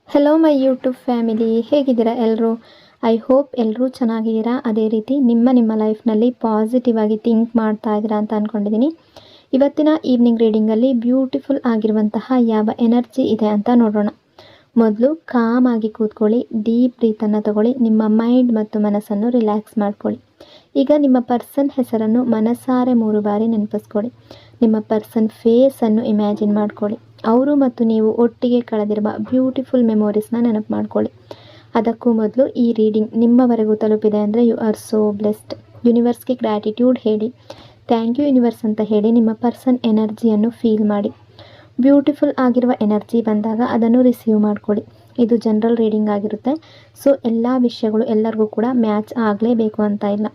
Hello my YouTube family, ಹೇಗಿದ್ದೀರಾ ಎಲ್ಲರೂ? I hope ಎಲ್ಲರೂ ಚೆನ್ನಾಗಿದ್ದೀರಾ. ಅದೇ ರೀತಿ ನಿಮ್ಮ ಲೈಫ್ನಲ್ಲಿ ಪಾಸಿಟಿವ್ ಆಗಿ ಥಿಂಕ್ ಮಾಡ್ತಾ ಇದ್ದೀರಾ ಅಂತ ಅಂದ್ಕೊಂಡಿದ್ದೀನಿ. ಇವತ್ತಿನ ಈವ್ನಿಂಗ್ ರೀಡಿಂಗಲ್ಲಿ ಬ್ಯೂಟಿಫುಲ್ ಆಗಿರುವಂತಹ ಯಾವ ಎನರ್ಜಿ ಇದೆ ಅಂತ ನೋಡೋಣ. ಮೊದಲು ಕಾಮ್ ಆಗಿ ಕೂತ್ಕೊಳ್ಳಿ, ಡೀಪ್ ಬ್ರೀತನ್ನು ತಗೊಳ್ಳಿ, ನಿಮ್ಮ ಮೈಂಡ್ ಮತ್ತು ಮನಸ್ಸನ್ನು ರಿಲ್ಯಾಕ್ಸ್ ಮಾಡ್ಕೊಳ್ಳಿ. ಈಗ ನಿಮ್ಮ ಪರ್ಸನ್ ಹೆಸರನ್ನು ಮನಸಾರೆ 3 ಬಾರಿ ನೆನಪಿಸ್ಕೊಳ್ಳಿ. ನಿಮ್ಮ ಪರ್ಸನ್ ಫೇಸನ್ನು ಇಮ್ಯಾಜಿನ್ ಮಾಡ್ಕೊಳ್ಳಿ. ಅವರು ಮತ್ತು ನೀವು ಒಟ್ಟಿಗೆ ಕಳೆದಿರುವ ಬ್ಯೂಟಿಫುಲ್ ಮೆಮೊರೀಸ್ನ ನೆನಪು ಮಾಡ್ಕೊಳ್ಳಿ. ಅದಕ್ಕೂ ಮೊದಲು ಈ ರೀಡಿಂಗ್ ನಿಮ್ಮವರೆಗೂ ತಲುಪಿದೆ ಅಂದರೆ ಯು ಆರ್ ಸೋ ಬ್ಲೆಸ್ಡ್. ಯೂನಿವರ್ಸ್ಗೆ ಗ್ರ್ಯಾಟಿಟ್ಯೂಡ್ ಹೇಳಿ, ಥ್ಯಾಂಕ್ ಯು ಯೂನಿವರ್ಸ್ ಅಂತ ಹೇಳಿ ನಿಮ್ಮ ಪರ್ಸನ್ ಎನರ್ಜಿಯನ್ನು ಫೀಲ್ ಮಾಡಿ. ಬ್ಯೂಟಿಫುಲ್ ಆಗಿರುವ ಎನರ್ಜಿ ಬಂದಾಗ ಅದನ್ನು ರಿಸೀವ್ ಮಾಡ್ಕೊಳ್ಳಿ. ಇದು ಜನರಲ್ ರೀಡಿಂಗ್ ಆಗಿರುತ್ತೆ. ಸೊ ಎಲ್ಲ ವಿಷಯಗಳು ಎಲ್ಲರಿಗೂ ಕೂಡ ಮ್ಯಾಚ್ ಆಗಲೇಬೇಕು ಅಂತ ಇಲ್ಲ.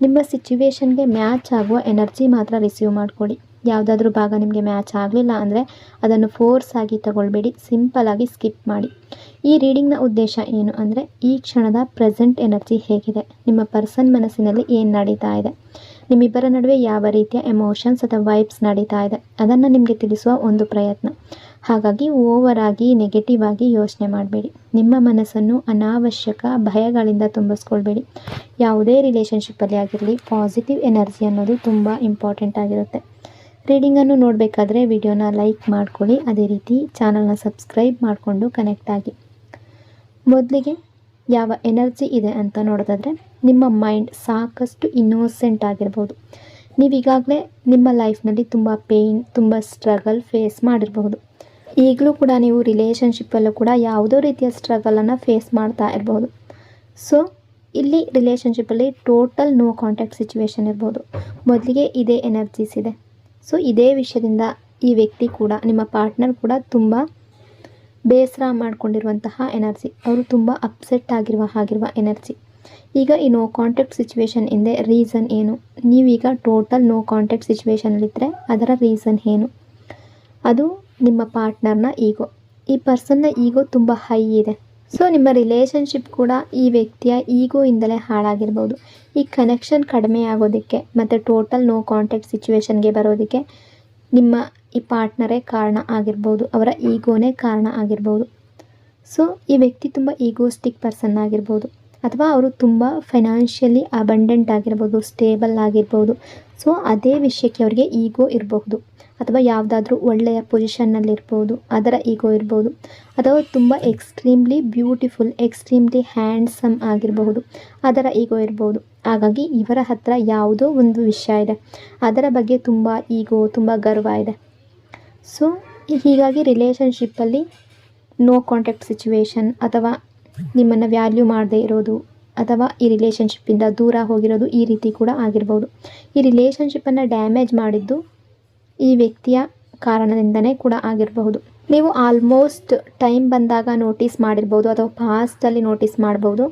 ನಿಮ್ಮ ಸಿಚುವೇಶನ್ಗೆ ಮ್ಯಾಚ್ ಆಗುವ ಎನರ್ಜಿ ಮಾತ್ರ ರಿಸೀವ್ ಮಾಡ್ಕೊಳ್ಳಿ. ಯಾವುದಾದ್ರೂ ಭಾಗ ನಿಮಗೆ ಮ್ಯಾಚ್ ಆಗಲಿಲ್ಲ ಅಂದರೆ ಅದನ್ನು ಫೋರ್ಸ್ ಆಗಿ ತಗೊಳ್ಬೇಡಿ, ಸಿಂಪಲ್ ಆಗಿ ಸ್ಕಿಪ್ ಮಾಡಿ. ಈ ರೀಡಿಂಗ್ನ ಉದ್ದೇಶ ಏನು ಅಂದರೆ ಈ ಕ್ಷಣದ ಪ್ರೆಸೆಂಟ್ ಎನರ್ಜಿ ಹೇಗಿದೆ, ನಿಮ್ಮ ಪರ್ಸನ್ ಮನಸ್ಸಿನಲ್ಲಿ ಏನು ನಡೀತಾ ಇದೆ, ನಿಮ್ಮಿಬ್ಬರ ನಡುವೆ ಯಾವ ರೀತಿಯ ಎಮೋಷನ್ಸ್ ಅಥವಾ ವೈಬ್ಸ್ ನಡೀತಾ ಇದೆ ಅದನ್ನು ನಿಮಗೆ ತಿಳಿಸುವ ಒಂದು ಪ್ರಯತ್ನ. ಹಾಗಾಗಿ ಓವರ್ ಆಗಿ ನೆಗೆಟಿವ್ ಆಗಿ ಯೋಚನೆ ಮಾಡಬೇಡಿ. ನಿಮ್ಮ ಮನಸ್ಸನ್ನು ಅನಾವಶ್ಯಕ ಭಯಗಳಿಂದ ತುಂಬಿಸ್ಕೊಳ್ಬೇಡಿ. ಯಾವುದೇ ರಿಲೇಷನ್ಶಿಪ್ಪಲ್ಲಿ ಆಗಿರಲಿ ಪಾಸಿಟಿವ್ ಎನರ್ಜಿ ಅನ್ನೋದು ತುಂಬ ಇಂಪಾರ್ಟೆಂಟ್ ಆಗಿರುತ್ತೆ. ರೀಡಿಂಗನ್ನು ನೋಡಬೇಕಾದ್ರೆ ವಿಡಿಯೋನ ಲೈಕ್ ಮಾಡ್ಕೊಳ್ಳಿ, ಅದೇ ರೀತಿ ಚಾನಲ್ನ ಸಬ್ಸ್ಕ್ರೈಬ್ ಮಾಡಿಕೊಂಡು ಕನೆಕ್ಟ್ ಆಗಿ. ಮೊದಲಿಗೆ ಯಾವ ಎನರ್ಜಿ ಇದೆ ಅಂತ ನೋಡೋದಾದರೆ ನಿಮ್ಮ ಮೈಂಡ್ ಸಾಕಷ್ಟು ಇನ್ನೋಸೆಂಟ್ ಆಗಿರ್ಬೋದು. ನೀವೀಗಾಗಲೇ ನಿಮ್ಮ ಲೈಫ್ನಲ್ಲಿ ತುಂಬ ಪೇಯ್ನ್, ತುಂಬ ಸ್ಟ್ರಗಲ್ ಫೇಸ್ ಮಾಡಿರಬಹುದು. ಈಗಲೂ ಕೂಡ ನೀವು ರಿಲೇಷನ್ಶಿಪ್ಪಲ್ಲೂ ಕೂಡ ಯಾವುದೋ ರೀತಿಯ ಸ್ಟ್ರಗಲನ್ನು ಫೇಸ್ ಮಾಡ್ತಾ ಇರ್ಬೋದು. ಸೊ ಇಲ್ಲಿ ರಿಲೇಷನ್ಶಿಪ್ಪಲ್ಲಿ ಟೋಟಲ್ ನೋ ಕಾಂಟ್ಯಾಕ್ಟ್ ಸಿಚುವೇಶನ್ ಇರ್ಬೋದು. ಮೊದಲಿಗೆ ಇದೇ ಎನರ್ಜೀಸ್ ಇದೆ. ಸೊ ಇದೇ ವಿಷಯದಿಂದ ಈ ವ್ಯಕ್ತಿ ಕೂಡ, ನಿಮ್ಮ ಪಾರ್ಟ್ನರ್ ಕೂಡ ತುಂಬ ಬೇಸರ ಮಾಡ್ಕೊಂಡಿರುವಂತಹ ಎನರ್ಜಿ, ಅವರು ತುಂಬ ಅಪ್ಸೆಟ್ ಆಗಿರುವ ಎನರ್ಜಿ. ಈಗ ಈ ನೋ ಕಾಂಟ್ಯಾಕ್ಟ್ ಸಿಚುವೇಶನ್ ಹಿಂದೆ ರೀಸನ್ ಏನು? ನೀವೀಗ ಟೋಟಲ್ ನೋ ಕಾಂಟ್ಯಾಕ್ಟ್ ಸಿಚುವೇಶನಲ್ಲಿದ್ದರೆ ಅದರ ರೀಸನ್ ಏನು? ಅದು ನಿಮ್ಮ ಪಾರ್ಟ್ನರ್ನ ಈಗೋ. ಈ ಪರ್ಸನ್ನ ಈಗೋ ತುಂಬ ಹೈ ಇದೆ. ಸೊ ನಿಮ್ಮ ರಿಲೇಷನ್ಶಿಪ್ ಕೂಡ ಈ ವ್ಯಕ್ತಿಯ ಈಗೋಯಿಂದಲೇ ಹಾಳಾಗಿರ್ಬೋದು. ಈ ಕನೆಕ್ಷನ್ ಕಡಿಮೆ ಆಗೋದಕ್ಕೆ ಮತ್ತು ಟೋಟಲ್ ನೋ ಕಾಂಟ್ಯಾಕ್ಟ್ ಸಿಚುವೇಶನ್ಗೆ ಬರೋದಕ್ಕೆ ನಿಮ್ಮ ಈ ಪಾರ್ಟ್ನರೇ ಕಾರಣ ಆಗಿರ್ಬೋದು, ಅವರ ಈಗೋನೇ ಕಾರಣ ಆಗಿರ್ಬೋದು. ಸೊ ಈ ವ್ಯಕ್ತಿ ತುಂಬ ಈಗೋಸ್ಟಿಕ್ ಪರ್ಸನ್ ಆಗಿರ್ಬೋದು, ಅಥವಾ ಅವರು ತುಂಬ ಫೈನಾನ್ಷಿಯಲಿ ಅಬಂಡೆಂಟ್ ಆಗಿರ್ಬೋದು, ಸ್ಟೇಬಲ್ ಆಗಿರ್ಬೋದು. ಸೊ ಅದೇ ವಿಷಯಕ್ಕೆ ಅವರಿಗೆ ಈಗೋ ಇರಬಹುದು, ಅಥವಾ ಯಾವುದಾದ್ರೂ ಒಳ್ಳೆಯ ಪೊಸಿಷನ್ನಲ್ಲಿರ್ಬೋದು ಅದರ ಈಗೋ ಇರ್ಬೋದು, ಅಥವಾ ತುಂಬ ಎಕ್ಸ್ಟ್ರೀಮ್ಲಿ ಬ್ಯೂಟಿಫುಲ್, ಎಕ್ಸ್ಟ್ರೀಮ್ಲಿ ಹ್ಯಾಂಡ್ಸಮ್ ಆಗಿರಬಹುದು ಅದರ ಈಗೋ ಇರ್ಬೋದು. ಹಾಗಾಗಿ ಇವರ ಹತ್ರ ಯಾವುದೋ ಒಂದು ವಿಷಯ ಇದೆ, ಅದರ ಬಗ್ಗೆ ತುಂಬ ಈಗೋ, ತುಂಬ ಗರ್ವ ಇದೆ. ಸೊ ಹೀಗಾಗಿ ರಿಲೇಷನ್ಶಿಪ್ಪಲ್ಲಿ ನೋ ಕಾಂಟ್ಯಾಕ್ಟ್ ಸಿಚುವೇಶನ್, ಅಥವಾ ನಿಮ್ಮನ್ನು ವ್ಯಾಲ್ಯೂ ಮಾಡದೇ ಇರೋದು, ಅಥವಾ ಈ ರಿಲೇಷನ್ಶಿಪ್ಪಿಂದ ದೂರ ಹೋಗಿರೋದು, ಈ ರೀತಿ ಕೂಡ ಆಗಿರ್ಬೋದು. ಈ ರಿಲೇಷನ್ಶಿಪ್ಪನ್ನು ಡ್ಯಾಮೇಜ್ ಮಾಡಿದ್ದು ಈ ವ್ಯಕ್ತಿಯ ಕಾರಣದಿಂದನೇ ಕೂಡ ಆಗಿರಬಹುದು. ನೀವು ಆಲ್ಮೋಸ್ಟ್ ಟೈಮ್ ಬಂದಾಗ ನೋಟಿಸ್ ಮಾಡಿರ್ಬೋದು, ಅಥವಾ ಪಾಸ್ಟಲ್ಲಿ ನೋಟಿಸ್ ಮಾಡ್ಬೋದು.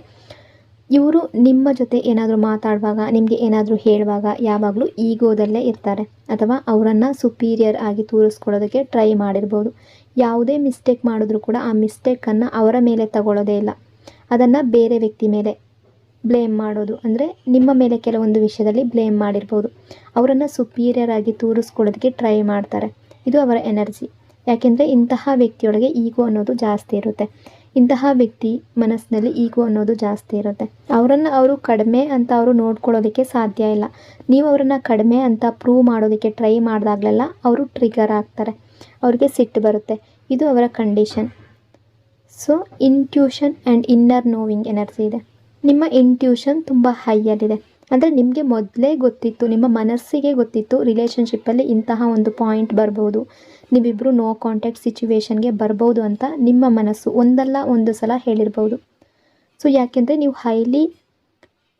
ಇವರು ನಿಮ್ಮ ಜೊತೆ ಏನಾದರೂ ಮಾತಾಡುವಾಗ, ನಿಮಗೆ ಏನಾದರೂ ಹೇಳುವಾಗ ಯಾವಾಗಲೂ ಈಗೋದಲ್ಲೇ ಇರ್ತಾರೆ, ಅಥವಾ ಅವರನ್ನು ಸುಪೀರಿಯರ್ ಆಗಿ ತೋರಿಸ್ಕೊಳ್ಳೋದಕ್ಕೆ ಟ್ರೈ ಮಾಡಿರ್ಬೋದು. ಯಾವುದೇ ಮಿಸ್ಟೇಕ್ ಮಾಡಿದ್ರೂ ಕೂಡ ಆ ಮಿಸ್ಟೇಕನ್ನು ಅವರ ಮೇಲೆ ತಗೊಳ್ಳೋದೇ ಇಲ್ಲ, ಅದನ್ನು ಬೇರೆ ವ್ಯಕ್ತಿ ಮೇಲೆ ಬ್ಲೇಮ್ ಮಾಡೋದು. ಅಂದರೆ ನಿಮ್ಮ ಮೇಲೆ ಕೆಲವೊಂದು ವಿಷಯದಲ್ಲಿ ಬ್ಲೇಮ್ ಮಾಡಿರ್ಬೋದು. ಅವರನ್ನು ಸುಪೀರಿಯರ್ ಆಗಿ ತೋರಿಸ್ಕೊಳ್ಳೋದಕ್ಕೆ ಟ್ರೈ ಮಾಡ್ತಾರೆ. ಇದು ಅವರ ಎನರ್ಜಿ. ಯಾಕೆಂದರೆ ಇಂತಹ ವ್ಯಕ್ತಿಯೊಳಗೆ ಈಗೋ ಅನ್ನೋದು ಜಾಸ್ತಿ ಇರುತ್ತೆ. ಇಂತಹ ವ್ಯಕ್ತಿ ಮನಸ್ಸಿನಲ್ಲಿ ಈಗೋ ಅನ್ನೋದು ಜಾಸ್ತಿ ಇರುತ್ತೆ. ಅವರನ್ನು ಅವರು ಕಡಿಮೆ ಅಂತ ಅವರು ನೋಡ್ಕೊಳ್ಳೋದಕ್ಕೆ ಸಾಧ್ಯ ಇಲ್ಲ. ನೀವು ಅವರನ್ನು ಕಡಿಮೆ ಅಂತ ಪ್ರೂವ್ ಮಾಡೋದಕ್ಕೆ ಟ್ರೈ ಮಾಡಿದಾಗಲೆಲ್ಲ ಅವರು ಟ್ರಿಗರ್ ಆಗ್ತಾರೆ, ಅವ್ರಿಗೆ ಸಿಟ್ಟು ಬರುತ್ತೆ. ಇದು ಅವರ condition. So intuition and inner knowing energy ಇದೆ. ನಿಮ್ಮ ಇಂಟ್ಯೂಷನ್ ತುಂಬ ಹೈಯಲ್ಲಿದೆ. ಅಂದರೆ ನಿಮಗೆ ಮೊದಲೇ ಗೊತ್ತಿತ್ತು, ನಿಮ್ಮ ಮನಸ್ಸಿಗೆ ಗೊತ್ತಿತ್ತು ರಿಲೇಷನ್ಶಿಪ್ಪಲ್ಲಿ ಇಂತಹ ಒಂದು ಪಾಯಿಂಟ್ ಬರ್ಬೋದು, ನೀವಿಬ್ಬರು ನೋ ಕಾಂಟ್ಯಾಕ್ಟ್ ಸಿಚುವೇಶನ್ಗೆ ಬರ್ಬೋದು ಅಂತ ನಿಮ್ಮ ಮನಸ್ಸು ಒಂದಲ್ಲ ಒಂದು ಸಲ ಹೇಳಿರ್ಬೋದು. ಸೊ ಯಾಕೆಂದರೆ ನೀವು ಹೈಲಿ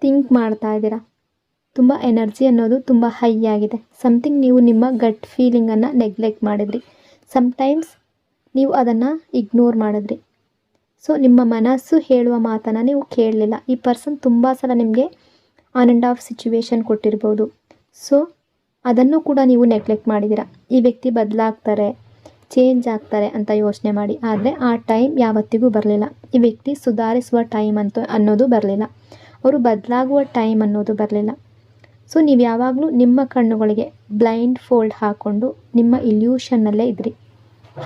ಥಿಂಕ್ ಮಾಡ್ತಾ ಇದ್ದೀರಾ, ತುಂಬ ಎನರ್ಜಿ ಅನ್ನೋದು ತುಂಬ ಹೈ ಆಗಿದೆ. ಸಮಥಿಂಗ್ ನೀವು ನಿಮ್ಮ ಗಟ್ ಫೀಲಿಂಗನ್ನು ನೆಗ್ಲೆಕ್ಟ್ ಮಾಡಿದ್ರಿ, ಸಮ್ಟೈಮ್ಸ್ ನೀವು ಅದನ್ನು ಇಗ್ನೋರ್ ಮಾಡಿದ್ರಿ. ಸೊ ನಿಮ್ಮ ಮನಸ್ಸು ಹೇಳುವ ಮಾತನ್ನು ನೀವು ಕೇಳಲಿಲ್ಲ. ಈ ಪರ್ಸನ್ ತುಂಬ ಸಲ ನಿಮಗೆ ಆನ್ ಆ್ಯಂಡ್ ಆಫ್ ಸಿಚುವೇಶನ್ ಕೊಟ್ಟಿರ್ಬೋದು. ಸೊ ಅದನ್ನು ಕೂಡ ನೀವು ನೆಗ್ಲೆಕ್ಟ್ ಮಾಡಿದ್ದೀರಾ. ಈ ವ್ಯಕ್ತಿ ಬದಲಾಗ್ತಾರೆ, ಚೇಂಜ್ ಆಗ್ತಾರೆ ಅಂತ ಯೋಚನೆ ಮಾಡಿ, ಆದರೆ ಆ ಟೈಮ್ ಯಾವತ್ತಿಗೂ ಬರಲಿಲ್ಲ. ಈ ವ್ಯಕ್ತಿ ಸುಧಾರಿಸುವ ಟೈಮ್ ಅನ್ನೋದು ಬರಲಿಲ್ಲ, ಅವರು ಬದಲಾಗುವ ಟೈಮ್ ಅನ್ನೋದು ಬರಲಿಲ್ಲ. ಸೊ ನೀವು ಯಾವಾಗಲೂ ನಿಮ್ಮ ಕಣ್ಣುಗಳಿಗೆ ಬ್ಲೈಂಡ್ ಫೋಲ್ಡ್ ಹಾಕ್ಕೊಂಡು ನಿಮ್ಮ ಇಲ್ಯೂಷನ್ನಲ್ಲೇ ಇದ್ರಿ.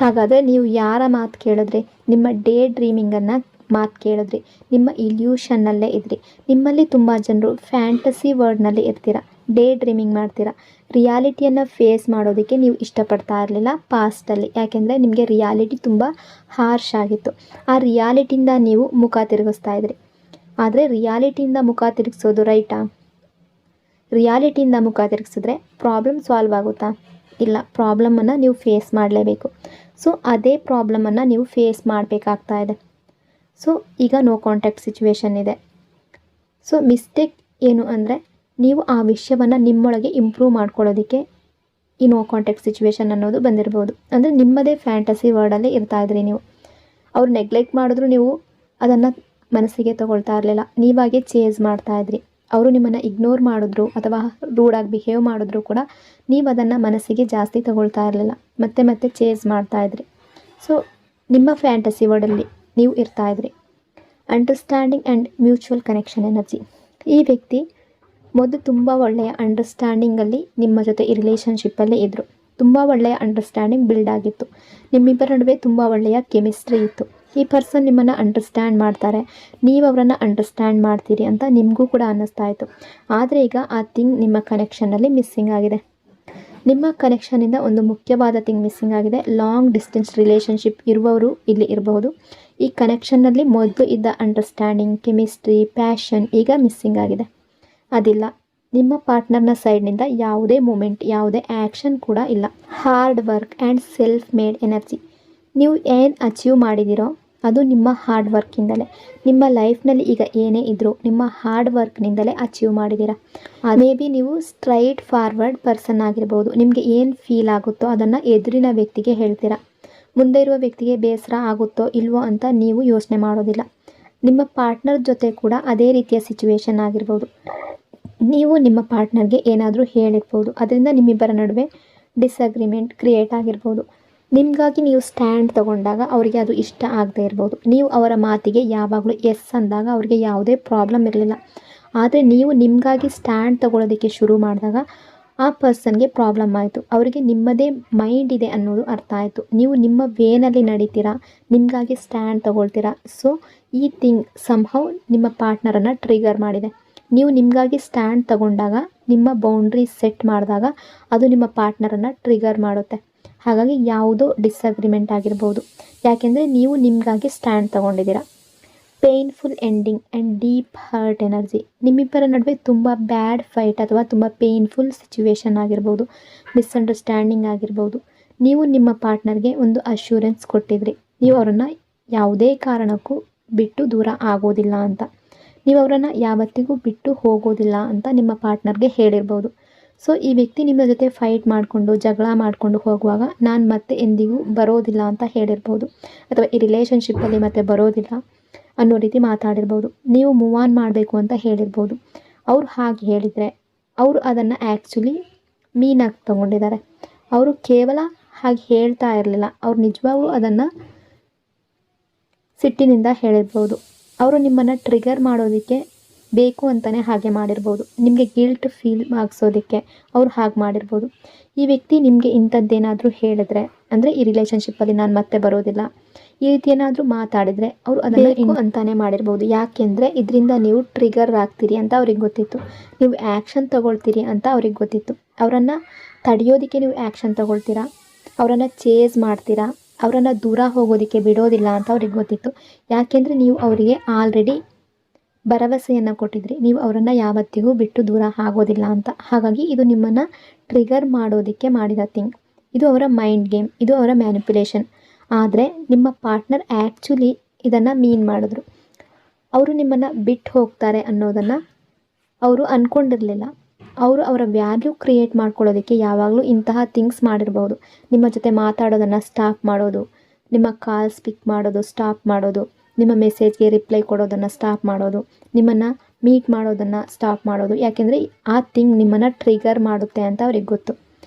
ಹಾಗಾದರೆ ನೀವು ಯಾರ ಮಾತು ಕೇಳಿದ್ರಿ? ನಿಮ್ಮ ಡೇ ಡ್ರೀಮಿಂಗನ್ನು ಮಾತು ಕೇಳಿದ್ರಿ, ನಿಮ್ಮ ಇಲ್ಯೂಷನ್ನಲ್ಲೇ ಇದ್ರಿ. ನಿಮ್ಮಲ್ಲಿ ತುಂಬ ಜನರು ಫ್ಯಾಂಟಸಿ ವರ್ಡ್ನಲ್ಲಿ ಇರ್ತೀರ, ಡೇ ಡ್ರೀಮಿಂಗ್ ಮಾಡ್ತೀರಾ. ರಿಯಾಲಿಟಿಯನ್ನು ಫೇಸ್ ಮಾಡೋದಕ್ಕೆ ನೀವು ಇಷ್ಟಪಡ್ತಾ ಇರಲಿಲ್ಲ ಪಾಸ್ಟಲ್ಲಿ, ಯಾಕೆಂದರೆ ನಿಮಗೆ ರಿಯಾಲಿಟಿ ತುಂಬ ಹಾರ್ಶ್ ಆಗಿತ್ತು. ಆ ರಿಯಾಲಿಟಿಯಿಂದ ನೀವು ಮುಖ ತಿರುಗಿಸ್ತಾ ಇದ್ರಿ. ಆದರೆ ರಿಯಾಲಿಟಿಯಿಂದ ಮುಖ ತಿರುಗಿಸೋದು ರೈಟಾ? ರಿಯಾಲಿಟಿಯಿಂದ ಮುಖ ತಿರುಗಿಸಿದ್ರೆ ಪ್ರಾಬ್ಲಮ್ ಸಾಲ್ವ್ ಆಗುತ್ತಾ? ಇಲ್ಲ, ಪ್ರಾಬ್ಲಮನ್ನು ನೀವು ಫೇಸ್ ಮಾಡಲೇಬೇಕು. ಸೊ ಅದೇ ಪ್ರಾಬ್ಲಮನ್ನು ನೀವು ಫೇಸ್ ಮಾಡಬೇಕಾಗ್ತಾ ಇದೆ. ಸೊ ಈಗ ನೋ ಕಾಂಟ್ಯಾಕ್ಟ್ ಸಿಚುವೇಶನ್ ಇದೆ. ಸೊ ಮಿಸ್ಟೇಕ್ ಏನು ಅಂದರೆ, ನೀವು ಆ ವಿಷಯವನ್ನು ನಿಮ್ಮೊಳಗೆ ಇಂಪ್ರೂವ್ ಮಾಡ್ಕೊಳ್ಳೋದಕ್ಕೆ ಈ ನೋ ಕಾಂಟ್ಯಾಕ್ಟ್ ಸಿಚುವೇಶನ್ ಅನ್ನೋದು ಬಂದಿರ್ಬೋದು. ಅಂದರೆ ನಿಮ್ಮದೇ ಫ್ಯಾಂಟಸಿ ವರ್ಡಲ್ಲಿ ಇರ್ತಾಯಿದ್ರಿ ನೀವು. ಅವ್ರು ನೆಗ್ಲೆಕ್ಟ್ ಮಾಡಿದ್ರು ನೀವು ಅದನ್ನು ಮನಸ್ಸಿಗೆ ತಗೊಳ್ತಾ ಇರಲಿಲ್ಲ, ನೀವಾಗೆ ಚೇಸ್ ಮಾಡ್ತಾಯಿದ್ರಿ. ಅವರು ನಿಮ್ಮನ್ನು ಇಗ್ನೋರ್ ಮಾಡಿದ್ರು ಅಥವಾ ರೂಡಾಗಿ ಬಿಹೇವ್ ಮಾಡಿದ್ರು ಕೂಡ ನೀವು ಅದನ್ನು ಮನಸ್ಸಿಗೆ ಜಾಸ್ತಿ ತಗೊಳ್ತಾ ಇರಲಿಲ್ಲ, ಮತ್ತೆ ಮತ್ತೆ ಚೇಸ್ ಮಾಡ್ತಾಯಿದ್ರಿ. ಸೊ ನಿಮ್ಮ ಫ್ಯಾಂಟಸಿ ವರ್ಡಲ್ಲಿ ನೀವು ಇರ್ತಾಯಿದ್ರಿ. Understanding and mutual connection energy. ಈ ವ್ಯಕ್ತಿ ಮೊದಲು ತುಂಬ ಒಳ್ಳೆಯ ಅಂಡರ್ಸ್ಟ್ಯಾಂಡಿಂಗಲ್ಲಿ ನಿಮ್ಮ ಜೊತೆ ಈ ರಿಲೇಷನ್ಶಿಪ್ಪಲ್ಲಿ ಇದ್ದರು. ತುಂಬ ಒಳ್ಳೆಯ ಅಂಡರ್ಸ್ಟ್ಯಾಂಡಿಂಗ್ ಬಿಲ್ಡ್ ಆಗಿತ್ತು. ನಿಮ್ಮಿಬ್ಬರ ನಡುವೆ ತುಂಬ ಒಳ್ಳೆಯ ಕೆಮಿಸ್ಟ್ರಿ ಇತ್ತು. ಈ ಪರ್ಸನ್ ನಿಮ್ಮನ್ನು ಅಂಡರ್ಸ್ಟ್ಯಾಂಡ್ ಮಾಡ್ತಾರೆ, ನೀವು ಅವರನ್ನು ಅಂಡರ್ಸ್ಟ್ಯಾಂಡ್ ಮಾಡ್ತೀರಿ ಅಂತ ನಿಮಗೂ ಕೂಡ ಅನ್ನಿಸ್ತಾ ಇತ್ತು. ಆದರೆ ಈಗ ಆ ಥಿಂಗ್ ನಿಮ್ಮ ಕನೆಕ್ಷನ್ನಲ್ಲಿ ಮಿಸ್ಸಿಂಗ್ ಆಗಿದೆ. ನಿಮ್ಮ ಕನೆಕ್ಷನಿಂದ ಒಂದು ಮುಖ್ಯವಾದ ಥಿಂಗ್ ಮಿಸ್ಸಿಂಗ್ ಆಗಿದೆ. ಲಾಂಗ್ ಡಿಸ್ಟೆನ್ಸ್ ರಿಲೇಷನ್ಶಿಪ್ ಇರುವವರು ಇಲ್ಲಿ ಇರಬಹುದು. ಈ ಕನೆಕ್ಷನ್ನಲ್ಲಿ ಮೊದಲು ಇದ್ದ ಅಂಡರ್ಸ್ಟ್ಯಾಂಡಿಂಗ್, ಕೆಮಿಸ್ಟ್ರಿ, ಪ್ಯಾಷನ್ ಈಗ ಮಿಸ್ಸಿಂಗ್ ಆಗಿದೆ. ಅದಿಲ್ಲ. ನಿಮ್ಮ ಪಾರ್ಟ್ನರ್ನ ಸೈಡ್ನಿಂದ ಯಾವುದೇ ಮೂಮೆಂಟ್, ಯಾವುದೇ ಆ್ಯಕ್ಷನ್ ಕೂಡ ಇಲ್ಲ. Hard work and self made energy. ನೀವು ಏನು ಅಚೀವ್ ಮಾಡಿದ್ದೀರೋ ಅದು ನಿಮ್ಮ ಹಾರ್ಡ್ ವರ್ಕಿಂದಲೇ. ನಿಮ್ಮ ಲೈಫ್ನಲ್ಲಿ ಈಗ ಏನೇ ಇದ್ದರೂ ನಿಮ್ಮ ಹಾರ್ಡ್ ವರ್ಕ್ನಿಂದಲೇ ಅಚೀವ್ ಮಾಡಿದ್ದೀರಾ. ಮೇ ಬಿ ನೀವು ಸ್ಟ್ರೈಟ್ ಫಾರ್ವರ್ಡ್ ಪರ್ಸನ್ ಆಗಿರ್ಬೋದು. ನಿಮಗೆ ಏನು ಫೀಲ್ ಆಗುತ್ತೋ ಅದನ್ನು ಎದುರಿನ ವ್ಯಕ್ತಿಗೆ ಹೇಳ್ತೀರಾ. ಮುಂದೆ ಇರುವ ವ್ಯಕ್ತಿಗೆ ಬೇಸರ ಆಗುತ್ತೋ ಇಲ್ವೋ ಅಂತ ನೀವು ಯೋಚನೆ ಮಾಡೋದಿಲ್ಲ. ನಿಮ್ಮ ಪಾರ್ಟ್ನರ್ ಜೊತೆ ಕೂಡ ಅದೇ ರೀತಿಯ ಸಿಚುವೇಶನ್ ಆಗಿರ್ಬೋದು. ನೀವು ನಿಮ್ಮ ಪಾರ್ಟ್ನರ್ಗೆ ಏನಾದರೂ ಹೇಳಿರ್ಬೋದು, ಅದರಿಂದ ನಿಮ್ಮಿಬ್ಬರ ನಡುವೆ ಡಿಸಗ್ರಿಮೆಂಟ್ ಕ್ರಿಯೇಟ್ ಆಗಿರ್ಬೋದು. ನಿಮಗಾಗಿ ನೀವು ಸ್ಟ್ಯಾಂಡ್ ತಗೊಂಡಾಗ ಅವರಿಗೆ ಅದು ಇಷ್ಟ ಆಗದೆ ಇರ್ಬೋದು. ನೀವು ಅವರ ಮಾತಿಗೆ ಯಾವಾಗಲೂ ಎಸ್ ಅಂದಾಗ ಅವರಿಗೆ ಯಾವುದೇ ಪ್ರಾಬ್ಲಮ್ ಇರಲಿಲ್ಲ. ಆದರೆ ನೀವು ನಿಮಗಾಗಿ ಸ್ಟ್ಯಾಂಡ್ ತಗೊಳ್ಳೋದಕ್ಕೆ ಶುರು ಮಾಡಿದಾಗ ಆ ಪರ್ಸನ್ಗೆ ಪ್ರಾಬ್ಲಮ್ ಆಯಿತು. ಅವರಿಗೆ ನಿಮ್ಮದೇ ಮೈಂಡ್ ಇದೆ ಅನ್ನೋದು ಅರ್ಥ ಆಯಿತು. ನೀವು ನಿಮ್ಮ ವೇನಲ್ಲಿ ನಡೀತೀರಾ, ನಿಮಗಾಗಿ ಸ್ಟ್ಯಾಂಡ್ ತಗೊಳ್ತೀರಾ. ಸೊ ಈ ಥಿಂಗ್ ಸಂಹೌ ನಿಮ್ಮ ಪಾರ್ಟ್ನರನ್ನು ಟ್ರಿಗರ್ ಮಾಡಿದೆ. ನೀವು ನಿಮಗಾಗಿ ಸ್ಟ್ಯಾಂಡ್ ತಗೊಂಡಾಗ, ನಿಮ್ಮ ಬೌಂಡ್ರಿ ಸೆಟ್ ಮಾಡಿದಾಗ ಅದು ನಿಮ್ಮ ಪಾರ್ಟ್ನರನ್ನು ಟ್ರಿಗರ್ ಮಾಡುತ್ತೆ. ಹಾಗಾಗಿ ಯಾವುದೋ ಡಿಸಗ್ರಿಮೆಂಟ್ ಆಗಿರ್ಬೋದು, ಯಾಕೆಂದರೆ ನೀವು ನಿಮಗಾಗಿ ಸ್ಟ್ಯಾಂಡ್ ತಗೊಂಡಿದ್ದೀರಾ. Painful ending and deep hurt energy. ನಿಮ್ಮಿಬ್ಬರ ನಡುವೆ ತುಂಬ ಬ್ಯಾಡ್ ಫೈಟ್ ಅಥವಾ ತುಂಬ ಪೇಯ್ನ್ಫುಲ್ ಸಿಚುವೇಶನ್ ಆಗಿರ್ಬೋದು, ಮಿಸ್ಅಂಡರ್ಸ್ಟ್ಯಾಂಡಿಂಗ್ ಆಗಿರ್ಬೋದು. ನೀವು ನಿಮ್ಮ ಪಾರ್ಟ್ನರ್ಗೆ ಒಂದು ಅಶ್ಯೂರೆನ್ಸ್ ಕೊಟ್ಟಿದ್ರಿ, ನೀವು ಅವರನ್ನು ಯಾವುದೇ ಕಾರಣಕ್ಕೂ ಬಿಟ್ಟು ದೂರ ಆಗೋದಿಲ್ಲ ಅಂತ. ನೀವು ಅವರನ್ನು ಯಾವತ್ತಿಗೂ ಬಿಟ್ಟು ಹೋಗೋದಿಲ್ಲ ಅಂತ ನಿಮ್ಮ ಪಾರ್ಟ್ನರ್ಗೆ ಹೇಳಿರ್ಬೋದು. ಸೊ ಈ ವ್ಯಕ್ತಿ ನಿಮ್ಮ ಜೊತೆ ಫೈಟ್ ಮಾಡಿಕೊಂಡು, ಜಗಳ ಮಾಡಿಕೊಂಡು ಹೋಗುವಾಗ ನಾನು ಮತ್ತೆ ಎಂದಿಗೂ ಬರೋದಿಲ್ಲ ಅಂತ ಹೇಳಿರ್ಬೋದು, ಅಥವಾ ಈ ರಿಲೇಷನ್ಶಿಪ್ಪಲ್ಲಿ ಮತ್ತೆ ಬರೋದಿಲ್ಲ ಅನ್ನೋ ರೀತಿ ಮಾತಾಡಿರ್ಬೋದು. ನೀವು ಮೂವ್ ಆನ್ ಮಾಡಬೇಕು ಅಂತ ಹೇಳಿರ್ಬೋದು. ಅವ್ರು ಹಾಗೆ ಹೇಳಿದರೆ ಅವರು ಅದನ್ನು ಆ್ಯಕ್ಚುಲಿ ಮೀನಾಗಿ ತಗೊಂಡಿದ್ದಾರೆ. ಅವರು ಕೇವಲ ಹಾಗೆ ಹೇಳ್ತಾ ಇರಲಿಲ್ಲ, ಅವ್ರು ನಿಜವಾಗ್ಲೂ ಅದನ್ನು ಸಿಟ್ಟಿನಿಂದ ಹೇಳಿರ್ಬೋದು. ಅವರು ನಿಮ್ಮನ್ನು ಟ್ರಿಗರ್ ಮಾಡೋದಕ್ಕೆ ಬೇಕು ಅಂತಲೇ ಹಾಗೆ ಮಾಡಿರ್ಬೋದು. ನಿಮಗೆ ಗಿಲ್ಟ್ ಫೀಲ್ ಆಗಿಸೋದಕ್ಕೆ ಅವ್ರು ಹಾಗೆ ಮಾಡಿರ್ಬೋದು. ಈ ವ್ಯಕ್ತಿ ನಿಮಗೆ ಇಂಥದ್ದೇನಾದರೂ ಹೇಳಿದ್ರೆ, ಅಂದರೆ ಈ ರಿಲೇಷನ್ಶಿಪ್ಪಲ್ಲಿ ನಾನು ಮತ್ತೆ ಬರೋದಿಲ್ಲ, ಈ ರೀತಿ ಏನಾದರೂ ಮಾತಾಡಿದರೆ ಅವರು ಅದನ್ನು ಬೇಕು ಅಂತಾನೆ ಮಾಡಿರ್ಬೋದು. ಯಾಕೆಂದರೆ ಇದರಿಂದ ನೀವು ಟ್ರಿಗರ್ ಆಗ್ತೀರಿ ಅಂತ ಅವ್ರಿಗೆ ಗೊತ್ತಿತ್ತು, ನೀವು ಆ್ಯಕ್ಷನ್ ತಗೊಳ್ತೀರಿ ಅಂತ ಅವ್ರಿಗೆ ಗೊತ್ತಿತ್ತು. ಅವರನ್ನು ತಡೆಯೋದಕ್ಕೆ ನೀವು ಆ್ಯಕ್ಷನ್ ತಗೊಳ್ತೀರಾ, ಅವರನ್ನು ಚೇಸ್ ಮಾಡ್ತೀರಾ, ಅವರನ್ನು ದೂರ ಹೋಗೋದಕ್ಕೆ ಬಿಡೋದಿಲ್ಲ ಅಂತ ಅವ್ರಿಗೆ ಗೊತ್ತಿತ್ತು. ಯಾಕೆಂದರೆ ನೀವು ಅವರಿಗೆ ಆಲ್ರೆಡಿ ಭರವಸೆಯನ್ನು ಕೊಟ್ಟಿದ್ರಿ, ನೀವು ಅವರನ್ನು ಯಾವತ್ತಿಗೂ ಬಿಟ್ಟು ದೂರ ಆಗೋದಿಲ್ಲ ಅಂತ. ಹಾಗಾಗಿ ಇದು ನಿಮ್ಮನ್ನು ಟ್ರಿಗರ್ ಮಾಡೋದಕ್ಕೆ ಮಾಡಿದ ಥಿಂಗ್. ಇದು ಅವರ ಮೈಂಡ್ ಗೇಮ್, ಇದು ಅವರ ಮ್ಯಾನಿಪ್ಯುಲೇಷನ್. ಆದರೆ ನಿಮ್ಮ ಪಾರ್ಟ್ನರ್ ಆ್ಯಕ್ಚುಲಿ ಇದನ್ನು ಮೀನ್ ಮಾಡಿದ್ರು. ಅವರು ನಿಮ್ಮನ್ನು ಬಿಟ್ಟು ಹೋಗ್ತಾರೆ ಅನ್ನೋದನ್ನು ಅವರು ಅಂದ್ಕೊಂಡಿರಲಿಲ್ಲ. ಅವರು ಅವರ ವ್ಯಾಲ್ಯೂ ಕ್ರಿಯೇಟ್ ಮಾಡ್ಕೊಳ್ಳೋದಕ್ಕೆ ಯಾವಾಗಲೂ ಇಂತಹ ಥಿಂಗ್ಸ್ ಮಾಡಿರ್ಬೋದು. ನಿಮ್ಮ ಜೊತೆ ಮಾತಾಡೋದನ್ನು ಸ್ಟಾಪ್ ಮಾಡೋದು, ನಿಮ್ಮ ಕಾಲ್ಸ್ ಪಿಕ್ ಮಾಡೋದು ಸ್ಟಾಪ್ ಮಾಡೋದು, ನಿಮ್ಮ ಮೆಸೇಜ್ಗೆ ರಿಪ್ಲೈ ಕೊಡೋದನ್ನು ಸ್ಟಾಪ್ ಮಾಡೋದು, ನಿಮ್ಮನ್ನು ಮೀಟ್ ಮಾಡೋದನ್ನು ಸ್ಟಾಪ್ ಮಾಡೋದು. ಯಾಕೆಂದರೆ ಆ ಥಿಂಗ್ ನಿಮ್ಮನ್ನು ಟ್ರಿಗರ್ ಮಾಡುತ್ತೆ ಅಂತ ಅವ್ರಿಗೆ ಗೊತ್ತು.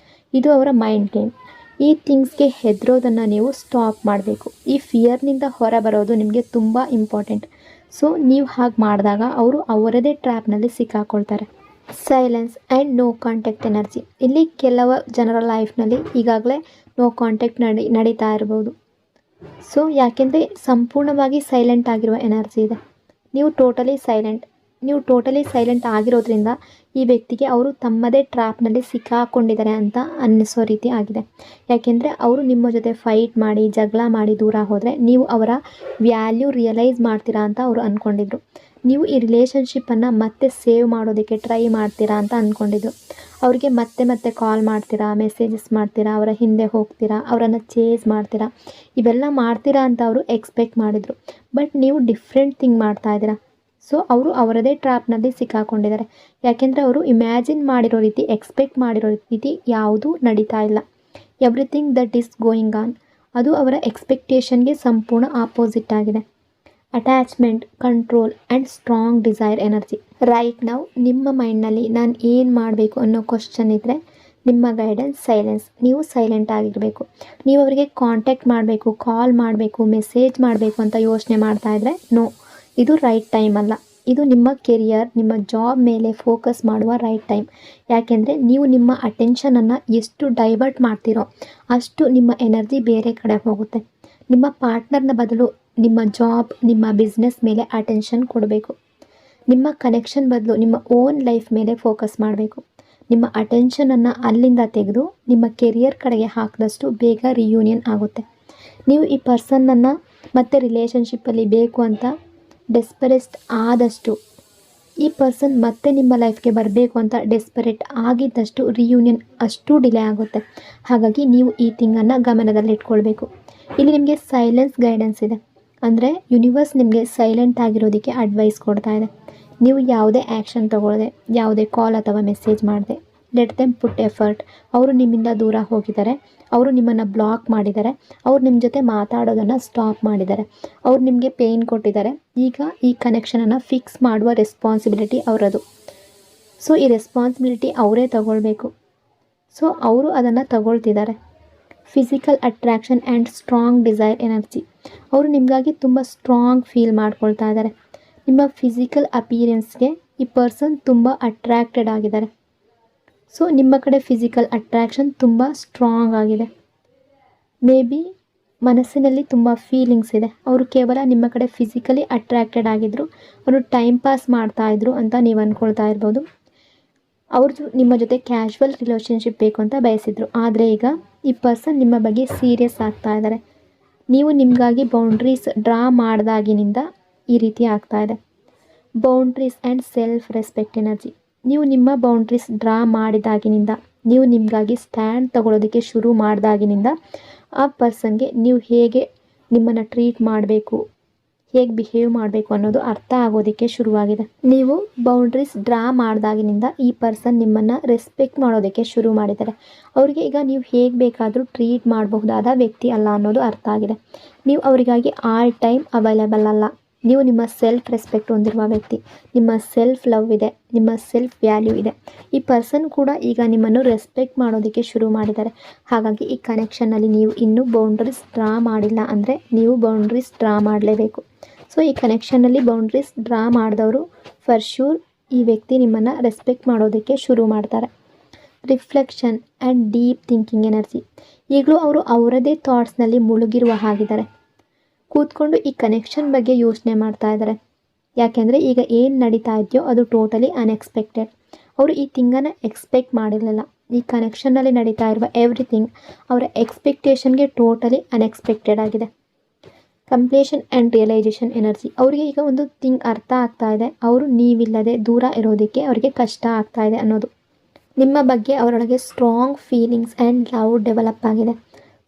ಇದು ಅವರ ಮೈಂಡ್ ಗೇಮ್. ಈ ಥಿಂಗ್ಸ್ಗೆ ಹೆದರೋದನ್ನು ನೀವು ಸ್ಟಾಪ್ ಮಾಡಬೇಕು. ಈ ಫಿಯರ್ನಿಂದ ಹೊರ ಬರೋದು ನಿಮಗೆ ತುಂಬ ಇಂಪಾರ್ಟೆಂಟ್. ಸೊ ನೀವು ಹಾಗೆ ಮಾಡಿದಾಗ ಅವರು ಅವರದೇ ಟ್ರ್ಯಾಪ್ನಲ್ಲಿ ಸಿಕ್ಕಾಕೊಳ್ತಾರೆ. Silence and no contact energy. ಇಲ್ಲಿ ಕೆಲವು ಜನರ ಲೈಫ್ನಲ್ಲಿ ಈಗಾಗಲೇ ನೋ ಕಾಂಟ್ಯಾಕ್ಟ್ ನಡೀತಾ ಇರ್ಬೋದು. ಸೊ ಯಾಕೆಂದರೆ ಸಂಪೂರ್ಣವಾಗಿ ಸೈಲೆಂಟ್ ಆಗಿರುವ ಎನರ್ಜಿ ಇದೆ. ನೀವು ಟೋಟಲಿ ಸೈಲೆಂಟ್ ಆಗಿರೋದ್ರಿಂದ ಈ ವ್ಯಕ್ತಿಗೆ ಅವರು ತಮ್ಮದೇ ಟ್ರ್ಯಾಪ್ನಲ್ಲಿ ಸಿಕ್ಕಾಕೊಂಡಿದ್ದಾರೆ ಅಂತ ಅನ್ನಿಸೋ ರೀತಿ ಆಗಿದೆ. ಯಾಕೆಂದರೆ ಅವರು ನಿಮ್ಮ ಜೊತೆ ಫೈಟ್ ಮಾಡಿ ಜಗಳ ಮಾಡಿ ದೂರ ಹೋದರೆ ನೀವು ಅವರ ವ್ಯಾಲ್ಯೂ ರಿಯಲೈಸ್ ಮಾಡ್ತೀರಾ ಅಂತ ಅವರು ಅಂದ್ಕೊಂಡಿದ್ರು. ನೀವು ಈ ರಿಲೇಷನ್ಶಿಪ್ಪನ್ನು ಮತ್ತೆ ಸೇವ್ ಮಾಡೋದಕ್ಕೆ ಟ್ರೈ ಮಾಡ್ತೀರಾ ಅಂತ ಅಂದ್ಕೊಂಡಿದ್ರು. ಅವರಿಗೆ ಮತ್ತೆ ಕಾಲ್ ಮಾಡ್ತೀರಾ, ಮೆಸೇಜಸ್ ಮಾಡ್ತೀರಾ, ಅವರ ಹಿಂದೆ ಹೋಗ್ತೀರಾ, ಅವರನ್ನು ಚೇಸ್ ಮಾಡ್ತೀರಾ, ಇವೆಲ್ಲ ಮಾಡ್ತೀರಾ ಅಂತ ಅವರು ಎಕ್ಸ್ಪೆಕ್ಟ್ ಮಾಡಿದರು. ಬಟ್ ನೀವು ಡಿಫ್ರೆಂಟ್ ಥಿಂಗ್ ಮಾಡ್ತಾ ಇದ್ದೀರಾ. ಸೊ ಅವರು ಅವರದೇ ಟ್ರ್ಯಾಪ್ನಲ್ಲಿ ಸಿಕ್ಕಾಕೊಂಡಿದ್ದಾರೆ. ಯಾಕೆಂದರೆ ಅವರು ಇಮ್ಯಾಜಿನ್ ಮಾಡಿರೋ ರೀತಿ, ಎಕ್ಸ್ಪೆಕ್ಟ್ ಮಾಡಿರೋ ರೀತಿ ಯಾವುದೂ ನಡೀತಾ ಇಲ್ಲ. Everything that is going on ಅದು ಅವರ ಎಕ್ಸ್ಪೆಕ್ಟೇಷನ್ಗೆ ಸಂಪೂರ್ಣ ಆಪೋಸಿಟ್ ಆಗಿದೆ. Attachment, control and strong desire energy. Right ನಾವು ನಿಮ್ಮ ಮೈಂಡ್ನಲ್ಲಿ ನಾನು ಏನು ಮಾಡಬೇಕು ಅನ್ನೋ ಕ್ವಶನ್ ಇದ್ದರೆ ನಿಮ್ಮ ಗೈಡೆನ್ಸ್ ಸೈಲೆನ್ಸ್. ನೀವು ಸೈಲೆಂಟ್ ಆಗಿರಬೇಕು. ನೀವು ಅವರಿಗೆ ಕಾಂಟ್ಯಾಕ್ಟ್ ಮಾಡಬೇಕು, ಕಾಲ್ ಮಾಡಬೇಕು, ಮೆಸೇಜ್ ಮಾಡಬೇಕು ಅಂತ ಯೋಚನೆ ಮಾಡ್ತಾ ಇದ್ದರೆ ನೋ, ಇದು ರೈಟ್ ಟೈಮ್ ಅಲ್ಲ. ಇದು ನಿಮ್ಮ ಕೆರಿಯರ್, ನಿಮ್ಮ ಜಾಬ್ ಮೇಲೆ ಫೋಕಸ್ ಮಾಡುವ ರೈಟ್ ಟೈಮ್. ಯಾಕೆಂದರೆ ನೀವು ನಿಮ್ಮ ಅಟೆನ್ಷನನ್ನು ಎಷ್ಟು ಡೈವರ್ಟ್ ಮಾಡ್ತೀರೋ ಅಷ್ಟು ನಿಮ್ಮ ಎನರ್ಜಿ ಬೇರೆ ಕಡೆ ಹೋಗುತ್ತೆ. ನಿಮ್ಮ ಪಾರ್ಟ್ನರ್ನ ಬದಲು ನಿಮ್ಮ ಜಾಬ್, ನಿಮ್ಮ ಬಿಸ್ನೆಸ್ ಮೇಲೆ ಅಟೆನ್ಷನ್ ಕೊಡಬೇಕು. ನಿಮ್ಮ ಕನೆಕ್ಷನ್ ಬದಲು ನಿಮ್ಮ ಓನ್ ಲೈಫ್ ಮೇಲೆ ಫೋಕಸ್ ಮಾಡಬೇಕು. ನಿಮ್ಮ ಅಟೆನ್ಷನನ್ನು ಅಲ್ಲಿಂದ ತೆಗೆದು ನಿಮ್ಮ ಕೆರಿಯರ್ ಕಡೆಗೆ ಹಾಕಿದಷ್ಟು ಬೇಗ ರಿಯೂನಿಯನ್ ಆಗುತ್ತೆ. ನೀವು ಈ ಪರ್ಸನ್ನನ್ನು ಮತ್ತೆ ರಿಲೇಷನ್ಶಿಪ್ಪಲ್ಲಿ ಬೇಕು ಅಂತ ಡೆಸ್ಪರೇಟ್ ಆದಷ್ಟು, ಈ ಪರ್ಸನ್ ಮತ್ತೆ ನಿಮ್ಮ ಲೈಫ್ಗೆ ಬರಬೇಕು ಅಂತ ಡೆಸ್ಪರೇಟ್ ಆಗಿದ್ದಷ್ಟು ರಿಯೂನಿಯನ್ ಅಷ್ಟು ಡಿಲೇ ಆಗುತ್ತೆ. ಹಾಗಾಗಿ ನೀವು ಈ ಥಿಂಗನ್ನು ಗಮನದಲ್ಲಿಟ್ಕೊಳ್ಬೇಕು. ಇಲ್ಲಿ ನಿಮಗೆ ಸೈಲೆನ್ಸ್ ಗೈಡೆನ್ಸ್ ಇದೆ. ಅಂದರೆ ಯೂನಿವರ್ಸ್ ನಿಮಗೆ ಸೈಲೆಂಟ್ ಆಗಿರೋದಕ್ಕೆ ಅಡ್ವೈಸ್ ಕೊಡ್ತಾ ಇದೆ. ನೀವು ಯಾವುದೇ ಆ್ಯಕ್ಷನ್ ತೊಗೊಳ್ಳದೆ, ಯಾವುದೇ ಕಾಲ್ ಅಥವಾ ಮೆಸೇಜ್ ಮಾಡದೆ, ಲೆಟ್ ದೆಮ್ ಪುಟ್ ಎಫರ್ಟ್. ಅವರು ನಿಮ್ಮಿಂದ ದೂರ ಹೋಗಿದ್ದಾರೆ, ಅವರು ನಿಮ್ಮನ್ನು ಬ್ಲಾಕ್ ಮಾಡಿದ್ದಾರೆ, ಅವ್ರು ನಿಮ್ಮ ಜೊತೆ ಮಾತಾಡೋದನ್ನು ಸ್ಟಾಪ್ ಮಾಡಿದ್ದಾರೆ, ಅವ್ರು ನಿಮಗೆ ಪೇಯ್ನ್ ಕೊಟ್ಟಿದ್ದಾರೆ. ಈಗ ಈ ಕನೆಕ್ಷನನ್ನು ಫಿಕ್ಸ್ ಮಾಡುವ ರೆಸ್ಪಾನ್ಸಿಬಿಲಿಟಿ ಅವರದು. ಸೊ ಈ ರೆಸ್ಪಾನ್ಸಿಬಿಲಿಟಿ ಅವರೇ ತಗೊಳ್ಬೇಕು. ಸೊ ಅವರು ಅದನ್ನು ತಗೊಳ್ತಿದ್ದಾರೆ. Physical attraction and strong desire energy. ಅವರು ನಿಮಗಾಗಿ ತುಂಬ ಸ್ಟ್ರಾಂಗ್ ಫೀಲ್ ಮಾಡ್ಕೊಳ್ತಾ ಇದ್ದಾರೆ. ನಿಮ್ಮ ಫಿಸಿಕಲ್ ಅಪಿಯರೆನ್ಸ್ಗೆ ಈ ಪರ್ಸನ್ ತುಂಬ ಅಟ್ರ್ಯಾಕ್ಟೆಡ್ ಆಗಿದ್ದಾರೆ. ಸೊ ನಿಮ್ಮ ಕಡೆ ಫಿಸಿಕಲ್ ಅಟ್ರ್ಯಾಕ್ಷನ್ ತುಂಬ ಸ್ಟ್ರಾಂಗ್ ಆಗಿದೆ. ಮೇ ಬಿ ಮನಸ್ಸಿನಲ್ಲಿ ತುಂಬ ಫೀಲಿಂಗ್ಸ್ ಇದೆ. ಅವರು ಕೇವಲ ನಿಮ್ಮ ಕಡೆ ಫಿಸಿಕಲಿ ಅಟ್ರ್ಯಾಕ್ಟೆಡ್ ಆಗಿದ್ದರು, ಅವರು ಟೈಮ್ ಪಾಸ್ ಮಾಡ್ತಾಯಿದ್ರು ಅಂತ ನೀವು ಅಂದ್ಕೊಳ್ತಾ ಇರ್ಬೋದು. ಅವ್ರದ್ದು ನಿಮ್ಮ ಜೊತೆ ಕ್ಯಾಶುವಲ್ ರಿಲೇಷನ್ಶಿಪ್ ಬೇಕು ಅಂತ ಬಯಸಿದ್ರು. ಆದರೆ ಈಗ ಈ ಪರ್ಸನ್ ನಿಮ್ಮ ಬಗ್ಗೆ ಸೀರಿಯಸ್ ಆಗ್ತಾ ಇದ್ದಾರೆ. ನೀವು ನಿಮಗಾಗಿ ಬೌಂಡ್ರೀಸ್ ಡ್ರಾ ಮಾಡಿದಾಗಿನಿಂದ ಈ ರೀತಿ ಆಗ್ತಾ ಇದೆ. Boundaries and self respect energy. ನೀವು ನಿಮ್ಮ ಬೌಂಡ್ರೀಸ್ ಡ್ರಾ ಮಾಡಿದಾಗಿನಿಂದ, ನೀವು ನಿಮಗಾಗಿ ಸ್ಟ್ಯಾಂಡ್ ತಗೊಳ್ಳೋದಕ್ಕೆ ಶುರು ಮಾಡಿದಾಗಿನಿಂದ ಆ ಪರ್ಸನ್ಗೆ ನೀವು ಹೇಗೆ ನಿಮ್ಮನ್ನು ಟ್ರೀಟ್ ಮಾಡಬೇಕು, ಹೇಗೆ ಬಿಹೇವ್ ಮಾಡಬೇಕು ಅನ್ನೋದು ಅರ್ಥ ಆಗೋದಕ್ಕೆ ಶುರುವಾಗಿದೆ. ನೀವು ಬೌಂಡ್ರೀಸ್ ಡ್ರಾ ಮಾಡಿದಾಗಿನಿಂದ ಈ ಪರ್ಸನ್ ನಿಮ್ಮನ್ನು ರೆಸ್ಪೆಕ್ಟ್ ಮಾಡೋದಕ್ಕೆ ಶುರು ಮಾಡಿದ್ದಾರೆ. ಅವರಿಗೆ ಈಗ ನೀವು ಹೇಗೆ ಬೇಕಾದರೂ ಟ್ರೀಟ್ ಮಾಡಬಹುದಾದ ವ್ಯಕ್ತಿ ಅಲ್ಲ ಅನ್ನೋದು ಅರ್ಥ ಆಗಿದೆ. ನೀವು ಅವರಿಗಾಗಿ ಆಲ್ ಟೈಮ್ ಅವೈಲೇಬಲ್ ಅಲ್ಲ. ನೀವು ನಿಮ್ಮ ಸೆಲ್ಫ್ ರೆಸ್ಪೆಕ್ಟ್ ಹೊಂದಿರುವ ವ್ಯಕ್ತಿ. ನಿಮ್ಮ ಸೆಲ್ಫ್ ಲವ್ ಇದೆ, ನಿಮ್ಮ ಸೆಲ್ಫ್ ವ್ಯಾಲ್ಯೂ ಇದೆ. ಈ ಪರ್ಸನ್ ಕೂಡ ಈಗ ನಿಮ್ಮನ್ನು ರೆಸ್ಪೆಕ್ಟ್ ಮಾಡೋದಕ್ಕೆ ಶುರು ಮಾಡಿದ್ದಾರೆ. ಹಾಗಾಗಿ ಈ ಕನೆಕ್ಷನ್ನಲ್ಲಿ ನೀವು ಇನ್ನೂ ಬೌಂಡ್ರೀಸ್ ಡ್ರಾ ಮಾಡಿಲ್ಲ ಅಂದರೆ ನೀವು ಬೌಂಡ್ರೀಸ್ ಡ್ರಾ ಮಾಡಲೇಬೇಕು. ಸೊ ಈ ಕನೆಕ್ಷನ್ನಲ್ಲಿ ಬೌಂಡ್ರೀಸ್ ಡ್ರಾ ಮಾಡಿದವರು ಫರ್ ಶ್ಯೂರ್ ಈ ವ್ಯಕ್ತಿ ನಿಮ್ಮನ್ನು ರೆಸ್ಪೆಕ್ಟ್ ಮಾಡೋದಕ್ಕೆ ಶುರು ಮಾಡ್ತಾರೆ. Reflection and deep thinking energy. ಈಗಲೂ ಅವರು ಅವರದೇ ಥಾಟ್ಸ್ನಲ್ಲಿ ಮುಳುಗಿರುವ ಹಾಗಿದ್ದಾರೆ. ಕೂತ್ಕೊಂಡು ಈ ಕನೆಕ್ಷನ್ ಬಗ್ಗೆ ಯೋಚನೆ ಮಾಡ್ತಾ ಇದ್ದಾರೆ. ಯಾಕೆಂದರೆ ಈಗ ಏನು ನಡೀತಾ ಇದೆಯೋ ಅದು ಟೋಟಲಿ ಅನ್ಎಕ್ಸ್ಪೆಕ್ಟೆಡ್. ಅವರು ಈ ಥಿಂಗನ್ನು ಎಕ್ಸ್ಪೆಕ್ಟ್ ಮಾಡಿರಲಿಲ್ಲ. ಈ ಕನೆಕ್ಷನ್ನಲ್ಲಿ ನಡೀತಾ ಇರುವ ಎವ್ರಿಥಿಂಗ್ ಅವರ ಎಕ್ಸ್ಪೆಕ್ಟೇಷನ್ಗೆ ಟೋಟಲಿ ಅನ್ಎಕ್ಸ್ಪೆಕ್ಟೆಡ್ ಆಗಿದೆ. Completion and realisation energy. ಅವರಿಗೆ ಈಗ ಒಂದು ಥಿಂಗ್ ಅರ್ಥ ಆಗ್ತಾ ಇದೆ. ಅವರು ನೀವಿಲ್ಲದೆ ದೂರ ಇರೋದಕ್ಕೆ ಅವರಿಗೆ ಕಷ್ಟ ಆಗ್ತಾ ಇದೆ ಅನ್ನೋದು. ನಿಮ್ಮ ಬಗ್ಗೆ ಅವರೊಳಗೆ strong feelings and love develop ಆಗಿದೆ.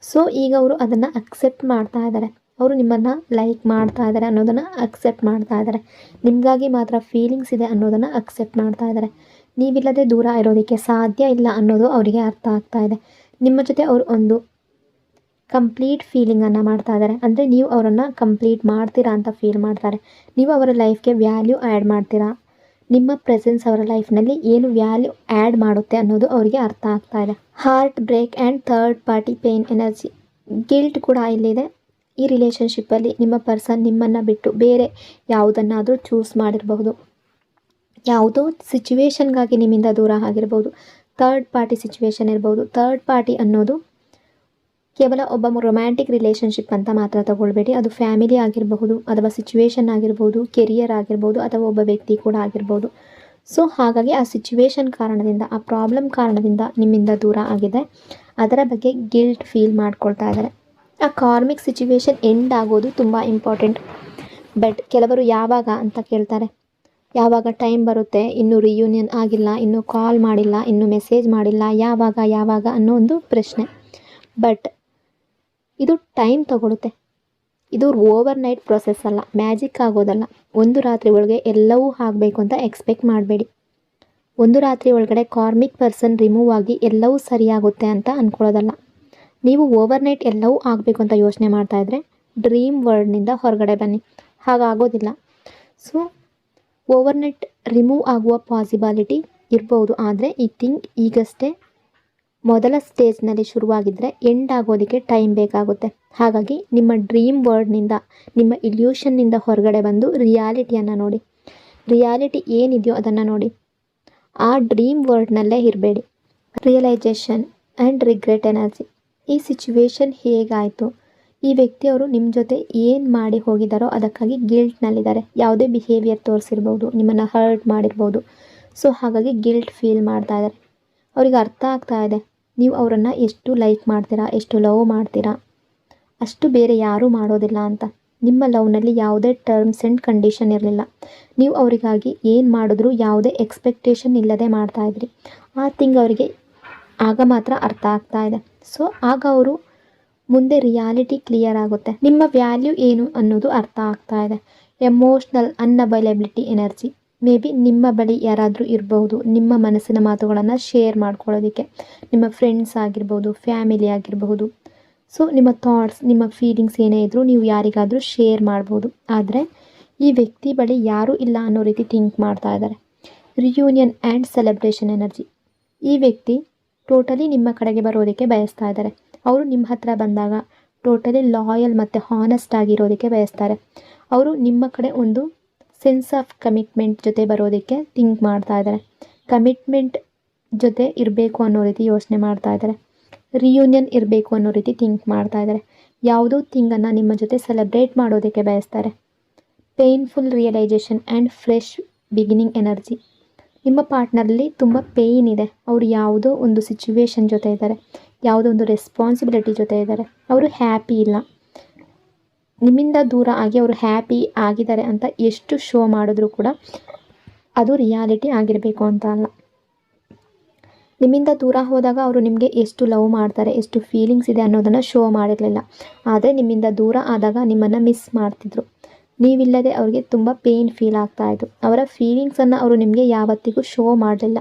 ಸೊ ಈಗ ಅವರು ಅದನ್ನು ಅಕ್ಸೆಪ್ಟ್ ಮಾಡ್ತಾ ಇದ್ದಾರೆ. ಅವರು ನಿಮ್ಮನ್ನು ಲೈಕ್ ಮಾಡ್ತಾ ಇದ್ದಾರೆ ಅನ್ನೋದನ್ನು ಅಕ್ಸೆಪ್ಟ್ ಮಾಡ್ತಾ ಇದ್ದಾರೆ. ನಿಮಗಾಗಿ ಮಾತ್ರ ಫೀಲಿಂಗ್ಸ್ ಇದೆ ಅನ್ನೋದನ್ನು ಅಕ್ಸೆಪ್ಟ್ ಮಾಡ್ತಾ ಇದ್ದಾರೆ. ನೀವಿಲ್ಲದೆ ದೂರ ಇರೋದಕ್ಕೆ ಸಾಧ್ಯ ಇಲ್ಲ ಅನ್ನೋದು ಅವರಿಗೆ ಅರ್ಥ ಆಗ್ತಾ ಇದೆ. ನಿಮ್ಮ ಜೊತೆ ಅವರು ಒಂದು ಕಂಪ್ಲೀಟ್ ಫೀಲಿಂಗನ್ನು ಮಾಡ್ತಾ ಇದ್ದಾರೆ. ಅಂದರೆ ನೀವು ಅವರನ್ನು ಕಂಪ್ಲೀಟ್ ಮಾಡ್ತೀರಾ ಅಂತ ಫೀಲ್ ಮಾಡ್ತಾರೆ. ನೀವು ಅವರ ಲೈಫ್ಗೆ ವ್ಯಾಲ್ಯೂ ಆ್ಯಡ್ ಮಾಡ್ತೀರಾ. ನಿಮ್ಮ ಪ್ರೆಸೆನ್ಸ್ ಅವರ ಲೈಫ್ನಲ್ಲಿ ಏನು ವ್ಯಾಲ್ಯೂ ಆ್ಯಡ್ ಮಾಡುತ್ತೆ ಅನ್ನೋದು ಅವರಿಗೆ ಅರ್ಥ ಆಗ್ತಾ ಇದೆ. Heartbreak and third party pain energy. Guilt ಕೂಡ ಇಲ್ಲಿದೆ. ಈ ರಿಲೇಷನ್ಶಿಪ್ಪಲ್ಲಿ ನಿಮ್ಮ ಪರ್ಸನ್ ನಿಮ್ಮನ್ನು ಬಿಟ್ಟು ಬೇರೆ ಯಾವುದನ್ನಾದರೂ ಚೂಸ್ ಮಾಡಿರಬಹುದು. ಯಾವುದೋ ಸಿಚುವೇಶನ್ಗಾಗಿ ನಿಮ್ಮಿಂದ ದೂರ ಆಗಿರ್ಬೋದು. ಥರ್ಡ್ ಪಾರ್ಟಿ ಸಿಚುವೇಶನ್ ಇರ್ಬೋದು. ಥರ್ಡ್ ಪಾರ್ಟಿ ಅನ್ನೋದು ಕೇವಲ ಒಬ್ಬ ರೊಮ್ಯಾಂಟಿಕ್ ರಿಲೇಷನ್ಶಿಪ್ ಅಂತ ಮಾತ್ರ ತಗೊಳ್ಬೇಡಿ. ಅದು ಫ್ಯಾಮಿಲಿ ಆಗಿರಬಹುದು, ಅಥವಾ ಸಿಚುವೇಶನ್ ಆಗಿರ್ಬೋದು, ಕೆರಿಯರ್ ಆಗಿರ್ಬೋದು, ಅಥವಾ ಒಬ್ಬ ವ್ಯಕ್ತಿ ಕೂಡ ಆಗಿರ್ಬೋದು. ಸೊ ಹಾಗಾಗಿ ಆ ಸಿಚುವೇಶನ್ ಕಾರಣದಿಂದ, ಆ ಪ್ರಾಬ್ಲಮ್ ಕಾರಣದಿಂದ ನಿಮ್ಮಿಂದ ದೂರ ಆಗಿದೆ. ಅದರ ಬಗ್ಗೆ ಗಿಲ್ಟ್ ಫೀಲ್ ಮಾಡ್ಕೊಳ್ತಾ ಇದ್ದಾರೆ. ಆ ಕಾರ್ಮಿಕ್ ಸಿಚುವೇಶನ್ ಎಂಡ್ ಆಗೋದು ತುಂಬ ಇಂಪಾರ್ಟೆಂಟ್. ಬಟ್ ಕೆಲವರು ಯಾವಾಗ ಅಂತ ಕೇಳ್ತಾರೆ. ಯಾವಾಗ ಟೈಮ್ ಬರುತ್ತೆ, ಇನ್ನೂ ರಿಯೂನಿಯನ್ ಆಗಿಲ್ಲ, ಇನ್ನೂ ಕಾಲ್ ಮಾಡಿಲ್ಲ, ಇನ್ನೂ ಮೆಸೇಜ್ ಮಾಡಿಲ್ಲ, ಯಾವಾಗ ಅನ್ನೋ ಒಂದು ಪ್ರಶ್ನೆ. ಬಟ್ ಇದು ಟೈಮ್ ತಗೊಳುತ್ತೆ. ಇದು ಓವರ್ ನೈಟ್ ಪ್ರೊಸೆಸ್ ಅಲ್ಲ, ಮ್ಯಾಜಿಕ್ ಆಗೋದಲ್ಲ. ಒಂದು ರಾತ್ರಿ ಒಳಗೆ ಎಲ್ಲವೂ ಆಗಬೇಕು ಅಂತ ಎಕ್ಸ್ಪೆಕ್ಟ್ ಮಾಡಬೇಡಿ. ಒಂದು ರಾತ್ರಿ ಒಳಗಡೆ ಕಾರ್ಮಿಕ್ ಪರ್ಸನ್ ರಿಮೂವ್ ಆಗಿ ಎಲ್ಲವೂ ಸರಿಯಾಗುತ್ತೆ ಅಂತ ಅಂದ್ಕೊಳ್ಳೋದಲ್ಲ. ನೀವು ಓವರ್ ನೈಟ್ ಎಲ್ಲವೂ ಆಗಬೇಕು ಅಂತ ಯೋಚನೆ ಮಾಡ್ತಾಯಿದ್ರೆ ಡ್ರೀಮ್ ವರ್ಲ್ಡ್ನಿಂದ ಹೊರಗಡೆ ಬನ್ನಿ. ಹಾಗಾಗೋದಿಲ್ಲ. ಸೊ ಓವರ್ ನೈಟ್ ರಿಮೂವ್ ಆಗುವ ಪಾಸಿಬಿಲಿಟಿ ಇರ್ಬೋದು. ಆದರೆ ಈ ಥಿಂಗ್ ಈಗಷ್ಟೇ ಮೊದಲ ಸ್ಟೇಜ್ನಲ್ಲಿ ಶುರುವಾಗಿದ್ದರೆ ಎಂಡ್ ಆಗೋದಕ್ಕೆ ಟೈಮ್ ಬೇಕಾಗುತ್ತೆ. ಹಾಗಾಗಿ ನಿಮ್ಮ ಡ್ರೀಮ್ ವರ್ಲ್ಡ್ನಿಂದ, ನಿಮ್ಮ ಇಲ್ಯೂಷನ್ನಿಂದ ಹೊರಗಡೆ ಬಂದು ರಿಯಾಲಿಟಿಯನ್ನು ನೋಡಿ. ರಿಯಾಲಿಟಿ ಏನಿದೆಯೋ ಅದನ್ನು ನೋಡಿ. ಆ ಡ್ರೀಮ್ ವರ್ಲ್ಡ್ನಲ್ಲೇ ಇರಬೇಡಿ. Realisation and regret energy. ಈ ಸಿಚುವೇಶನ್ ಹೇಗಾಯಿತು, ಈ ವ್ಯಕ್ತಿಯವರು ನಿಮ್ಮ ಜೊತೆ ಏನು ಮಾಡಿ ಹೋಗಿದ್ದಾರೋ ಅದಕ್ಕಾಗಿ ಗಿಲ್ಟ್ನಲ್ಲಿದ್ದಾರೆ. ಯಾವುದೇ ಬಿಹೇವಿಯರ್ ತೋರಿಸಿರ್ಬೋದು, ನಿಮ್ಮನ್ನು ಹರ್ಟ್ ಮಾಡಿರ್ಬೋದು. ಸೊ ಹಾಗಾಗಿ ಗಿಲ್ಟ್ ಫೀಲ್ ಮಾಡ್ತಾ ಇದ್ದಾರೆ. ಅವ್ರಿಗೆ ಅರ್ಥ ಆಗ್ತಾ ಇದೆ ನೀವು ಅವರನ್ನು ಎಷ್ಟು ಲೈಕ್ ಮಾಡ್ತೀರಾ, ಎಷ್ಟು ಲವ್ ಮಾಡ್ತೀರಾ, ಅಷ್ಟು ಬೇರೆ ಯಾರೂ ಮಾಡೋದಿಲ್ಲ ಅಂತ. ನಿಮ್ಮ ಲವ್ನಲ್ಲಿ ಯಾವುದೇ ಟರ್ಮ್ಸ್ ಆ್ಯಂಡ್ ಕಂಡೀಷನ್ ಇರಲಿಲ್ಲ. ನೀವು ಅವರಿಗಾಗಿ ಏನು ಮಾಡಿದ್ರೂ ಯಾವುದೇ ಎಕ್ಸ್ಪೆಕ್ಟೇಷನ್ ಇಲ್ಲದೆ ಮಾಡ್ತಾಯಿದ್ರಿ. ಆ ಥಿಂಗ್ ಅವರಿಗೆ ಆಗ ಮಾತ್ರ ಅರ್ಥ ಆಗ್ತಾ ಇದೆ. ಸೊ ಆಗ ಅವರು ಮುಂದೆ ರಿಯಾಲಿಟಿ ಕ್ಲಿಯರ್ ಆಗುತ್ತೆ. ನಿಮ್ಮ ವ್ಯಾಲ್ಯೂ ಏನು ಅನ್ನೋದು ಅರ್ಥ ಆಗ್ತಾ ಇದೆ. Emotional unavailability energy. Maybe ನಿಮ್ಮ ಬಳಿ ಯಾರಾದರೂ ಇರಬಹುದು ನಿಮ್ಮ ಮನಸ್ಸಿನ ಮಾತುಗಳನ್ನು ಶೇರ್ ಮಾಡ್ಕೊಳ್ಳೋದಕ್ಕೆ. ನಿಮ್ಮ ಫ್ರೆಂಡ್ಸ್ ಆಗಿರ್ಬೋದು, ಫ್ಯಾಮಿಲಿ ಆಗಿರಬಹುದು. ಸೊ ನಿಮ್ಮ ಥಾಟ್ಸ್, ನಿಮ್ಮ ಫೀಲಿಂಗ್ಸ್ ಏನೇ ಇದ್ದರೂ ನೀವು ಯಾರಿಗಾದರೂ ಶೇರ್ ಮಾಡ್ಬೋದು. ಆದರೆ ಈ ವ್ಯಕ್ತಿ ಬಳಿ ಯಾರೂ ಇಲ್ಲ ಅನ್ನೋ ರೀತಿ ಥಿಂಕ್ ಮಾಡ್ತಾ ಇದ್ದಾರೆ. Reunion and celebration energy. ಈ ವ್ಯಕ್ತಿ ಟೋಟಲಿ ನಿಮ್ಮ ಕಡೆಗೆ ಬರೋದಕ್ಕೆ ಬಯಸ್ತಾ ಇದ್ದಾರೆ. ಅವರು ನಿಮ್ಮ ಹತ್ರ ಬಂದಾಗ ಟೋಟಲಿ ಲಾಯಲ್ ಮತ್ತು ಹಾನೆಸ್ಟ್ ಆಗಿರೋದಕ್ಕೆ ಬಯಸ್ತಾರೆ. ಅವರು ನಿಮ್ಮ ಕಡೆ ಒಂದು ಸೆನ್ಸ್ ಆಫ್ ಕಮಿಟ್ಮೆಂಟ್ ಜೊತೆ ಬರೋದಕ್ಕೆ ಥಿಂಕ್ ಮಾಡ್ತಾ ಇದ್ದಾರೆ. ಕಮಿಟ್ಮೆಂಟ್ ಜೊತೆ ಇರಬೇಕು ಅನ್ನೋ ರೀತಿ ಯೋಚನೆ ಮಾಡ್ತಾ ಇದ್ದಾರೆ. ರಿಯೂನಿಯನ್ ಇರಬೇಕು ಅನ್ನೋ ರೀತಿ ಥಿಂಕ್ ಮಾಡ್ತಾ ಇದ್ದಾರೆ. ಯಾವುದೋ ಥಿಂಗನ್ನು ನಿಮ್ಮ ಜೊತೆ ಸೆಲೆಬ್ರೇಟ್ ಮಾಡೋದಕ್ಕೆ ಬಯಸ್ತಾರೆ. Painful realisation and fresh beginning energy. ನಿಮ್ಮ ಪಾರ್ಟ್ನರಲ್ಲಿ ತುಂಬ ಪೇಯ್ನ್ ಇದೆ. ಅವರು ಯಾವುದೋ ಒಂದು ಸಿಚುವೇಶನ್ ಜೊತೆ ಇದ್ದಾರೆ, ಯಾವುದೋ ಒಂದು ರೆಸ್ಪಾನ್ಸಿಬಿಲಿಟಿ ಜೊತೆ ಇದ್ದಾರೆ. ಅವರು ಹ್ಯಾಪಿ ಇಲ್ಲ. ನಿಮ್ಮಿಂದ ದೂರ ಆಗಿ ಅವರು ಹ್ಯಾಪಿ ಆಗಿದ್ದಾರೆ ಅಂತ ಎಷ್ಟು ಶೋ ಮಾಡಿದ್ರೂ ಕೂಡ ಅದು ರಿಯಾಲಿಟಿ ಆಗಿರಬೇಕು ಅಂತ ಅಲ್ಲ. ನಿಮ್ಮಿಂದ ದೂರ ಹೋದಾಗ ಅವರು ನಿಮಗೆ ಎಷ್ಟು ಲವ್ ಮಾಡ್ತಾರೆ, ಎಷ್ಟು ಫೀಲಿಂಗ್ಸ್ ಇದೆ ಅನ್ನೋದನ್ನು ಶೋ ಮಾಡಿರಲಿಲ್ಲ. ಆದರೆ ನಿಮ್ಮಿಂದ ದೂರ ಆದಾಗ ನಿಮ್ಮನ್ನು ಮಿಸ್ ಮಾಡ್ತಿದ್ರು. ನೀವಿಲ್ಲದೆ ಅವರಿಗೆ ತುಂಬ ಪೇಯ್ನ್ ಫೀಲ್ ಆಗ್ತಾಯಿತ್ತು. ಅವರ ಫೀಲಿಂಗ್ಸನ್ನು ಅವರು ನಿಮಗೆ ಯಾವತ್ತಿಗೂ ಶೋ ಮಾಡಲಿಲ್ಲ.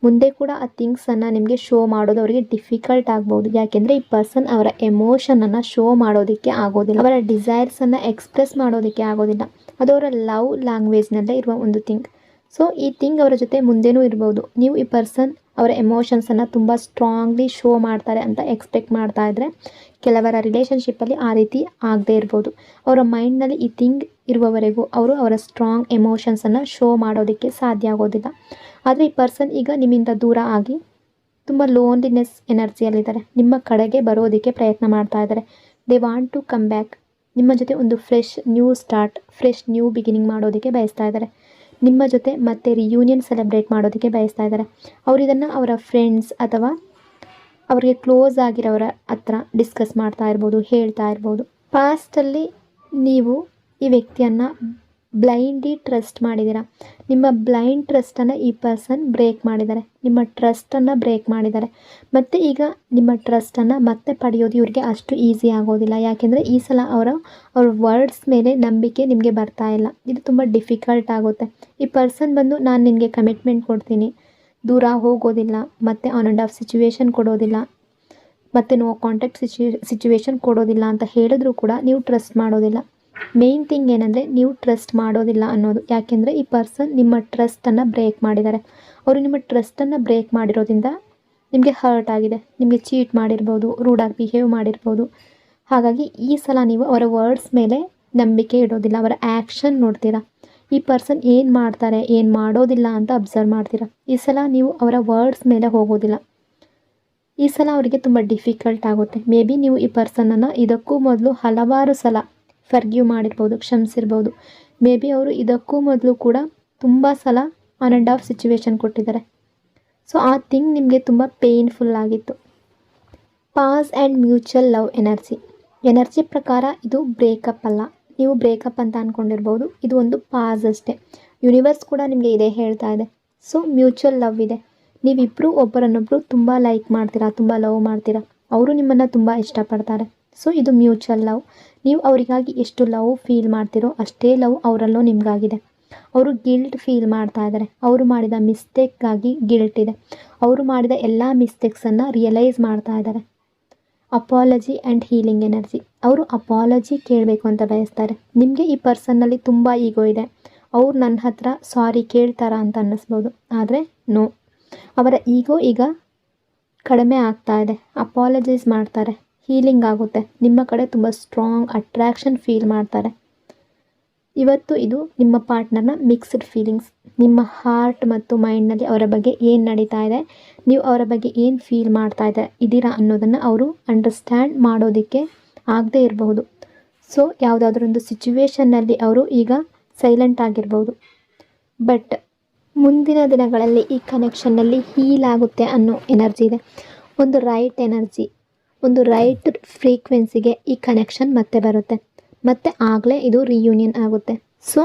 ಮುಂದೆ ಕೂಡ ಆ ಥಿಂಗ್ಸನ್ನು ನಿಮಗೆ ಶೋ ಮಾಡೋದು ಅವರಿಗೆ ಡಿಫಿಕಲ್ಟ್ ಆಗ್ಬೋದು. ಯಾಕೆಂದರೆ ಈ ಪರ್ಸನ್ ಅವರ ಎಮೋಷನನ್ನು ಶೋ ಮಾಡೋದಕ್ಕೆ ಆಗೋದಿಲ್ಲ. ಅವರ ಡಿಸೈರ್ಸನ್ನು ಎಕ್ಸ್ಪ್ರೆಸ್ ಮಾಡೋದಕ್ಕೆ ಆಗೋದಿಲ್ಲ. ಅದು ಅವರ ಲವ್ ಲ್ಯಾಂಗ್ವೇಜ್ನಲ್ಲೇ ಇರುವ ಒಂದು ಥಿಂಗ್. ಸೊ ಈ ಥಿಂಗ್ ಅವರ ಜೊತೆ ಮುಂದೆನೂ ಇರ್ಬೋದು. ನೀವು ಈ ಪರ್ಸನ್ ಅವರ ಎಮೋಷನ್ಸನ್ನು ತುಂಬ ಸ್ಟ್ರಾಂಗ್ಲಿ ಶೋ ಮಾಡ್ತಾರೆ ಅಂತ ಎಕ್ಸ್ಪೆಕ್ಟ್ ಮಾಡ್ತಾ ಇದ್ದರೆ ಕೆಲವರ ರಿಲೇಷನ್ಶಿಪ್ಪಲ್ಲಿ ಆ ರೀತಿ ಆಗದೇ ಇರ್ಬೋದು. ಅವರ ಮೈಂಡ್ನಲ್ಲಿ ಈ ಥಿಂಗ್ ಇರುವವರೆಗೂ ಅವರು ಅವರ ಸ್ಟ್ರಾಂಗ್ ಎಮೋಷನ್ಸನ್ನು ಶೋ ಮಾಡೋದಕ್ಕೆ ಸಾಧ್ಯ ಆಗೋದಿಲ್ಲ. ಆದರೆ ಈ ಪರ್ಸನ್ ಈಗ ನಿಮ್ಮಿಂದ ದೂರ ಆಗಿ ತುಂಬ ಲೋನ್ಲಿನೆಸ್ ಎನರ್ಜಿಯಲ್ಲಿದ್ದಾರೆ. ನಿಮ್ಮ ಕಡೆಗೆ ಬರೋದಕ್ಕೆ ಪ್ರಯತ್ನ ಮಾಡ್ತಾ ಇದ್ದಾರೆ. They want to come back. ನಿಮ್ಮ ಜೊತೆ ಒಂದು fresh new start, fresh new beginning ಮಾಡೋದಕ್ಕೆ ಬಯಸ್ತಾ ಇದ್ದಾರೆ. ನಿಮ್ಮ ಜೊತೆ ಮತ್ತೆ ರಿಯೂನಿಯನ್ ಸೆಲೆಬ್ರೇಟ್ ಮಾಡೋದಕ್ಕೆ ಬಯಸ್ತಾ ಇದ್ದಾರೆ. ಅವರು ಇದನ್ನು ಅವರ ಫ್ರೆಂಡ್ಸ್ ಅಥವಾ ಅವರಿಗೆ ಕ್ಲೋಸ್ ಆಗಿರೋರ ಹತ್ರ ಡಿಸ್ಕಸ್ ಮಾಡ್ತಾ ಇರ್ಬೋದು, ಹೇಳ್ತಾ ಇರ್ಬೋದು. ಪಾಸ್ಟಲ್ಲಿ ನೀವು ಈ ವ್ಯಕ್ತಿಯನ್ನು ಬ್ಲೈಂಡ್ಲಿ ಟ್ರಸ್ಟ್ ಮಾಡಿದ್ದೀರಾ. ನಿಮ್ಮ ಬ್ಲೈಂಡ್ ಟ್ರಸ್ಟನ್ನು ಈ ಪರ್ಸನ್ ಬ್ರೇಕ್ ಮಾಡಿದ್ದಾರೆ. ನಿಮ್ಮ ಟ್ರಸ್ಟನ್ನು ಬ್ರೇಕ್ ಮಾಡಿದ್ದಾರೆ. ಮತ್ತು ಈಗ ನಿಮ್ಮ ಟ್ರಸ್ಟನ್ನು ಮತ್ತೆ ಪಡೆಯೋದು ಇವ್ರಿಗೆ ಅಷ್ಟು ಈಸಿ ಆಗೋದಿಲ್ಲ. ಯಾಕೆಂದರೆ ಈ ಸಲ ಅವ್ರ ವರ್ಡ್ಸ್ ಮೇಲೆ ನಂಬಿಕೆ ನಿಮಗೆ ಬರ್ತಾ ಇಲ್ಲ. ಇದು ತುಂಬ ಡಿಫಿಕಲ್ಟ್ ಆಗುತ್ತೆ. ಈ ಪರ್ಸನ್ ಬಂದು ನಾನು ನಿನಗೆ ಕಮಿಟ್ಮೆಂಟ್ ಕೊಡ್ತೀನಿ, ದೂರ ಹೋಗೋದಿಲ್ಲ, ಮತ್ತು ಆನ್ ಆ್ಯಂಡ್ ಆಫ್ ಸಿಚುವೇಶನ್ ಕೊಡೋದಿಲ್ಲ, ಮತ್ತು ನೋ ಕಾಂಟ್ಯಾಕ್ಟ್ ಸಿಚುವೇಶನ್ ಕೊಡೋದಿಲ್ಲ ಅಂತ ಹೇಳಿದ್ರೂ ಕೂಡ ನೀವು ಟ್ರಸ್ಟ್ ಮಾಡೋದಿಲ್ಲ. ಮೇಯ್ನ್ ಥಿಂಗ್ ಏನಂದರೆ ನೀವು ಟ್ರಸ್ಟ್ ಮಾಡೋದಿಲ್ಲ ಅನ್ನೋದು. ಯಾಕೆಂದರೆ ಈ ಪರ್ಸನ್ ನಿಮ್ಮ ಟ್ರಸ್ಟನ್ನು ಬ್ರೇಕ್ ಮಾಡಿದ್ದಾರೆ. ಅವರು ನಿಮ್ಮ ಟ್ರಸ್ಟನ್ನು ಬ್ರೇಕ್ ಮಾಡಿರೋದ್ರಿಂದ ನಿಮಗೆ ಹರ್ಟ್ ಆಗಿದೆ. ನಿಮಗೆ ಚೀಟ್ ಮಾಡಿರ್ಬೋದು, ರೂಡಾಗಿ ಬಿಹೇವ್ ಮಾಡಿರ್ಬೋದು. ಹಾಗಾಗಿ ಈ ಸಲ ನೀವು ಅವರ ವರ್ಡ್ಸ್ ಮೇಲೆ ನಂಬಿಕೆ ಇಡೋದಿಲ್ಲ, ಅವರ ಆ್ಯಕ್ಷನ್ ನೋಡ್ತೀರಾ. ಈ ಪರ್ಸನ್ ಏನು ಮಾಡ್ತಾರೆ ಏನು ಮಾಡೋದಿಲ್ಲ ಅಂತ ಅಬ್ಸರ್ವ್ ಮಾಡ್ತೀರಾ. ಈ ಸಲ ನೀವು ಅವರ ವರ್ಡ್ಸ್ ಮೇಲೆ ಹೋಗೋದಿಲ್ಲ. ಈ ಸಲ ಅವರಿಗೆ ತುಂಬ ಡಿಫಿಕಲ್ಟ್ ಆಗುತ್ತೆ. ಮೇ ಬಿ ನೀವು ಈ ಪರ್ಸನನ್ನು ಇದಕ್ಕೂ ಮೊದಲು ಹಲವಾರು ಸಲ ಫರ್ಗ್ಯೂ ಮಾಡಿರ್ಬೋದು, ಕ್ಷಮಿಸಿರ್ಬೋದು. ಮೇ ಬಿ ಅವರು ಇದಕ್ಕೂ ಮೊದಲು ಕೂಡ ತುಂಬ ಸಲ ಆನ್ ಆ್ಯಂಡ್ ಆಫ್ ಸಿಚುವೇಶನ್ ಕೊಟ್ಟಿದ್ದಾರೆ. ಸೊ ಆ ಥಿಂಗ್ ನಿಮಗೆ ತುಂಬ ಪೇಯ್ನ್ಫುಲ್ ಆಗಿತ್ತು. Pass and mutual love energy ಪ್ರಕಾರ ಇದು ಬ್ರೇಕಪ್ ಅಲ್ಲ. ನೀವು ಬ್ರೇಕಪ್ ಅಂತ ಅಂದ್ಕೊಂಡಿರ್ಬೋದು. ಇದು ಒಂದು ಪಾಸ್ ಅಷ್ಟೇ. ಯೂನಿವರ್ಸ್ ಕೂಡ ನಿಮಗೆ ಇದೇ ಹೇಳ್ತಾ ಇದೆ. ಸೊ ಮ್ಯೂಚುವಲ್ ಲವ್ ಇದೆ. ನೀವಿಬ್ಬರು ಒಬ್ಬರನ್ನೊಬ್ಬರು ತುಂಬ ಲೈಕ್ ಮಾಡ್ತೀರಾ, ತುಂಬ ಲವ್ ಮಾಡ್ತೀರಾ. ಅವರು ನಿಮ್ಮನ್ನು ತುಂಬ ಇಷ್ಟಪಡ್ತಾರೆ. ಸೊ ಇದು ಮ್ಯೂಚುವಲ್ ಲವ್. ನೀವು ಅವರಿಗಾಗಿ ಎಷ್ಟು ಲವ್ ಫೀಲ್ ಮಾಡ್ತೀರೋ ಅಷ್ಟೇ ಲವ್ ಅವರಲ್ಲೂ ನಿಮಗಾಗಿದೆ. ಅವರು ಗಿಲ್ಟ್ ಫೀಲ್ ಮಾಡ್ತಾ ಇದ್ದಾರೆ. ಅವರು ಮಾಡಿದ ಮಿಸ್ಟೇಕ್ಗಾಗಿ ಗಿಲ್ಟ್ ಇದೆ. ಅವರು ಮಾಡಿದ ಎಲ್ಲ ಮಿಸ್ಟೇಕ್ಸನ್ನು ರಿಯಲೈಸ್ ಮಾಡ್ತಾ ಇದ್ದಾರೆ. Apology and healing energy. ಅವರು ಅಪಾಲಜಿ ಕೇಳಬೇಕು ಅಂತ ಬಯಸ್ತಾರೆ. ನಿಮಗೆ ಈ ಪರ್ಸನ್ನಲ್ಲಿ ತುಂಬ ಈಗೋ ಇದೆ. ಅವ್ರು ನನ್ನ ಹತ್ರ ಸಾರಿ ಕೇಳ್ತಾರಾ ಅಂತ ಅನ್ನಿಸ್ಬೋದು. ಆದರೆ ನೋ, ಅವರ ಈಗೋ ಈಗ ಕಡಿಮೆ ಆಗ್ತಾ ಇದೆ. ಅಪಾಲಜೈಸ್ ಮಾಡ್ತಾರೆ, ಹೀಲಿಂಗ್ ಆಗುತ್ತೆ. ನಿಮ್ಮ ಕಡೆ ತುಂಬ ಸ್ಟ್ರಾಂಗ್ ಅಟ್ರ್ಯಾಕ್ಷನ್ ಫೀಲ್ ಮಾಡ್ತಾರೆ. ಇವತ್ತು ಇದು ನಿಮ್ಮ ಪಾರ್ಟ್ನರ್ನ ಮಿಕ್ಸ್ಡ್ ಫೀಲಿಂಗ್ಸ್. ನಿಮ್ಮ ಹಾರ್ಟ್ ಮತ್ತು ಮೈಂಡ್ನಲ್ಲಿ ಅವರ ಬಗ್ಗೆ ಏನು ನಡೀತಾ ಇದೆ, ನೀವು ಅವರ ಬಗ್ಗೆ ಏನು ಫೀಲ್ ಮಾಡ್ತಾ ಇದ್ದೀರಾ ಅನ್ನೋದನ್ನು ಅವರು ಅಂಡರ್ಸ್ಟ್ಯಾಂಡ್ ಮಾಡೋದಕ್ಕೆ ಆಗದೇ ಇರಬಹುದು. ಸೊ ಯಾವುದಾದ್ರೊಂದು ಸಿಚುವೇಶನ್ನಲ್ಲಿ ಅವರು ಈಗ ಸೈಲೆಂಟ್ ಆಗಿರ್ಬೋದು. ಬಟ್ ಮುಂದಿನ ದಿನಗಳಲ್ಲಿ ಈ ಕನೆಕ್ಷನ್ನಲ್ಲಿ ಹೀಲ್ ಆಗುತ್ತೆ ಅನ್ನೋ ಎನರ್ಜಿ ಇದೆ. ಒಂದು ರೈಟ್ ಎನರ್ಜಿ, ಒಂದು ರೈಟ್ ಫ್ರೀಕ್ವೆನ್ಸಿಗೆ ಈ ಕನೆಕ್ಷನ್ ಮತ್ತೆ ಬರುತ್ತೆ. ಮತ್ತು ಆಗಲೇ ಇದು ರಿಯೂನಿಯನ್ ಆಗುತ್ತೆ. So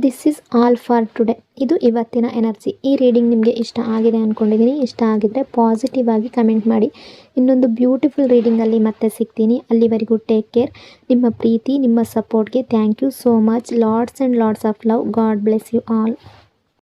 this is all for today. ಇದು ಇವತ್ತಿನ ಎನರ್ಜಿ. ಈ ರೀಡಿಂಗ್ ನಿಮಗೆ ಇಷ್ಟ ಆಗಿದೆ ಅಂದ್ಕೊಂಡಿದ್ದೀನಿ. ಇಷ್ಟ ಆಗಿದ್ದರೆ ಪಾಸಿಟಿವ್ ಆಗಿ ಕಮೆಂಟ್ ಮಾಡಿ. ಇನ್ನೊಂದು ಬ್ಯೂಟಿಫುಲ್ ರೀಡಿಂಗಲ್ಲಿ ಮತ್ತೆ ಸಿಗ್ತೀನಿ. ಅಲ್ಲಿವರೆಗೂ ಟೇಕ್ ಕೇರ್. ನಿಮ್ಮ ಪ್ರೀತಿ, ನಿಮ್ಮ ಸಪೋರ್ಟ್ಗೆ thank you so much. Lots and lots of love. God bless you all.